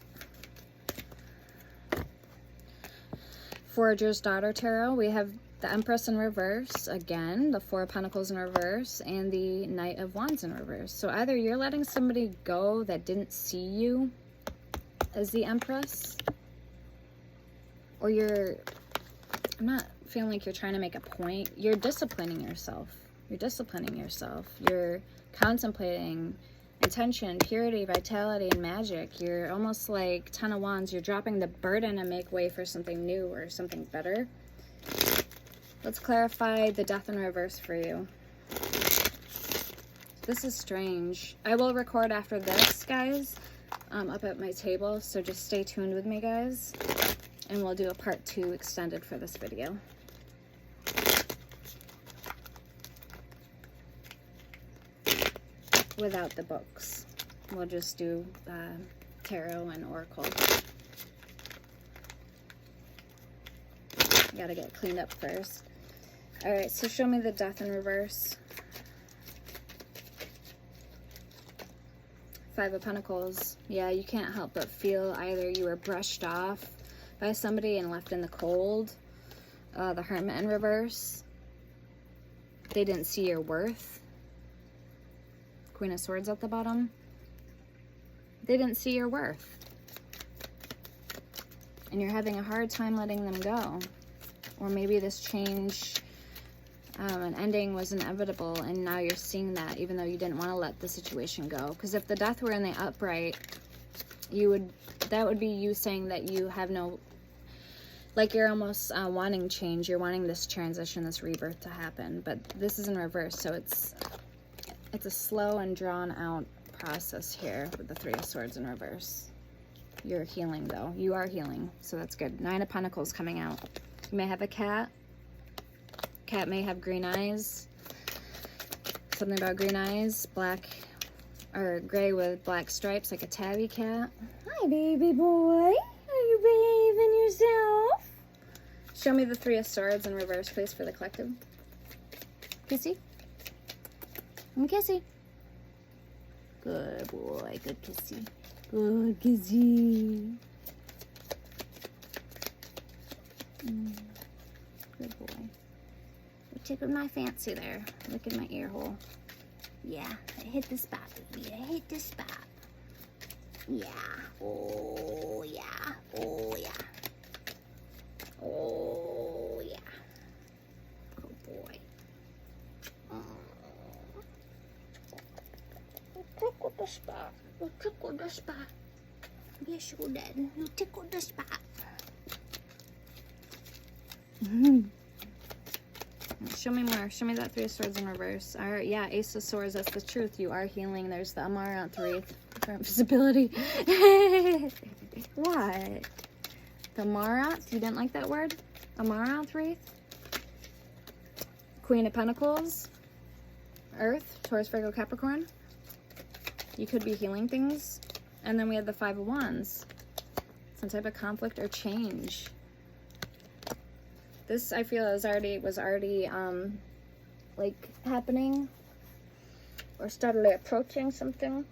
Forager's Daughter Tarot. We have the Empress in reverse, again, the 4 of Pentacles in reverse, and the Knight of Wands in reverse. So either you're letting somebody go that didn't see you as the Empress, or I'm not feeling like you're trying to make a point. You're disciplining yourself. You're disciplining yourself. You're contemplating intention, purity, vitality, and magic. You're almost like 10 of Wands. You're dropping the burden and make way for something new or something better. Let's clarify the Death in reverse for you. This is strange. I will record after this, guys, up at my table, so just stay tuned with me, guys, and we'll do a part 2 extended for this video. Without the books. We'll just do tarot and oracle. Gotta get cleaned up first. Alright, so show me the Death in reverse. 5 of Pentacles. Yeah, you can't help but feel either you were brushed off by somebody and left in the cold. The Hermit in reverse. They didn't see your worth. Queen of Swords at the bottom. They didn't see your worth. And you're having a hard time letting them go. Or maybe this change An ending was inevitable, and now you're seeing that, even though you didn't want to let the situation go. Because if the Death were in the upright, that would be you saying that you have no, like you're almost wanting change. You're wanting this transition, this rebirth to happen. But this is in reverse, so it's a slow and drawn out process here with the Three of Swords in reverse. You're healing, though. You are healing, so that's good. Nine of Pentacles coming out. You may have a cat. Cat may have green eyes. Something about green eyes. Black or gray with black stripes, like a tabby cat. Hi, baby boy. Are you behaving yourself? Show me the Three of Swords in reverse, please, for the collective. Kissy? Kissy. Good boy. Good kissy. Good kissy. Good boy. You tickled my fancy there. Look at my ear hole. Yeah, I hit the spot, baby. I hit the spot. Yeah. Oh, yeah. Oh, yeah. Oh, yeah. Good boy. Oh. You tickled the spot. You tickled the spot. Yes, you did. You tickled the spot. Show me more. Show me that Three of Swords in reverse. All right, yeah, Ace of Swords. That's the truth. You are healing. There's the Amaranth Wreath for visibility. What? The Amaranth? You didn't like that word? Amaranth Wreath? Queen of Pentacles. Earth. Taurus, Virgo, Capricorn. You could be healing things. And then we have the Five of Wands. Some type of conflict or change. This, I feel, was already like, happening. Or steadily approaching something.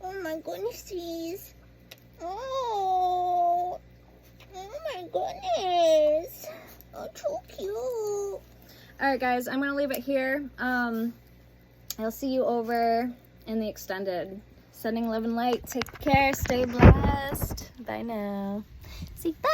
Oh my goodness. Oh. Oh my goodness. Oh, so cute. Alright, guys, I'm going to leave it here. I'll see you over in the extended. Sending love and light. Take care. Stay blessed. Bye now. See, bye.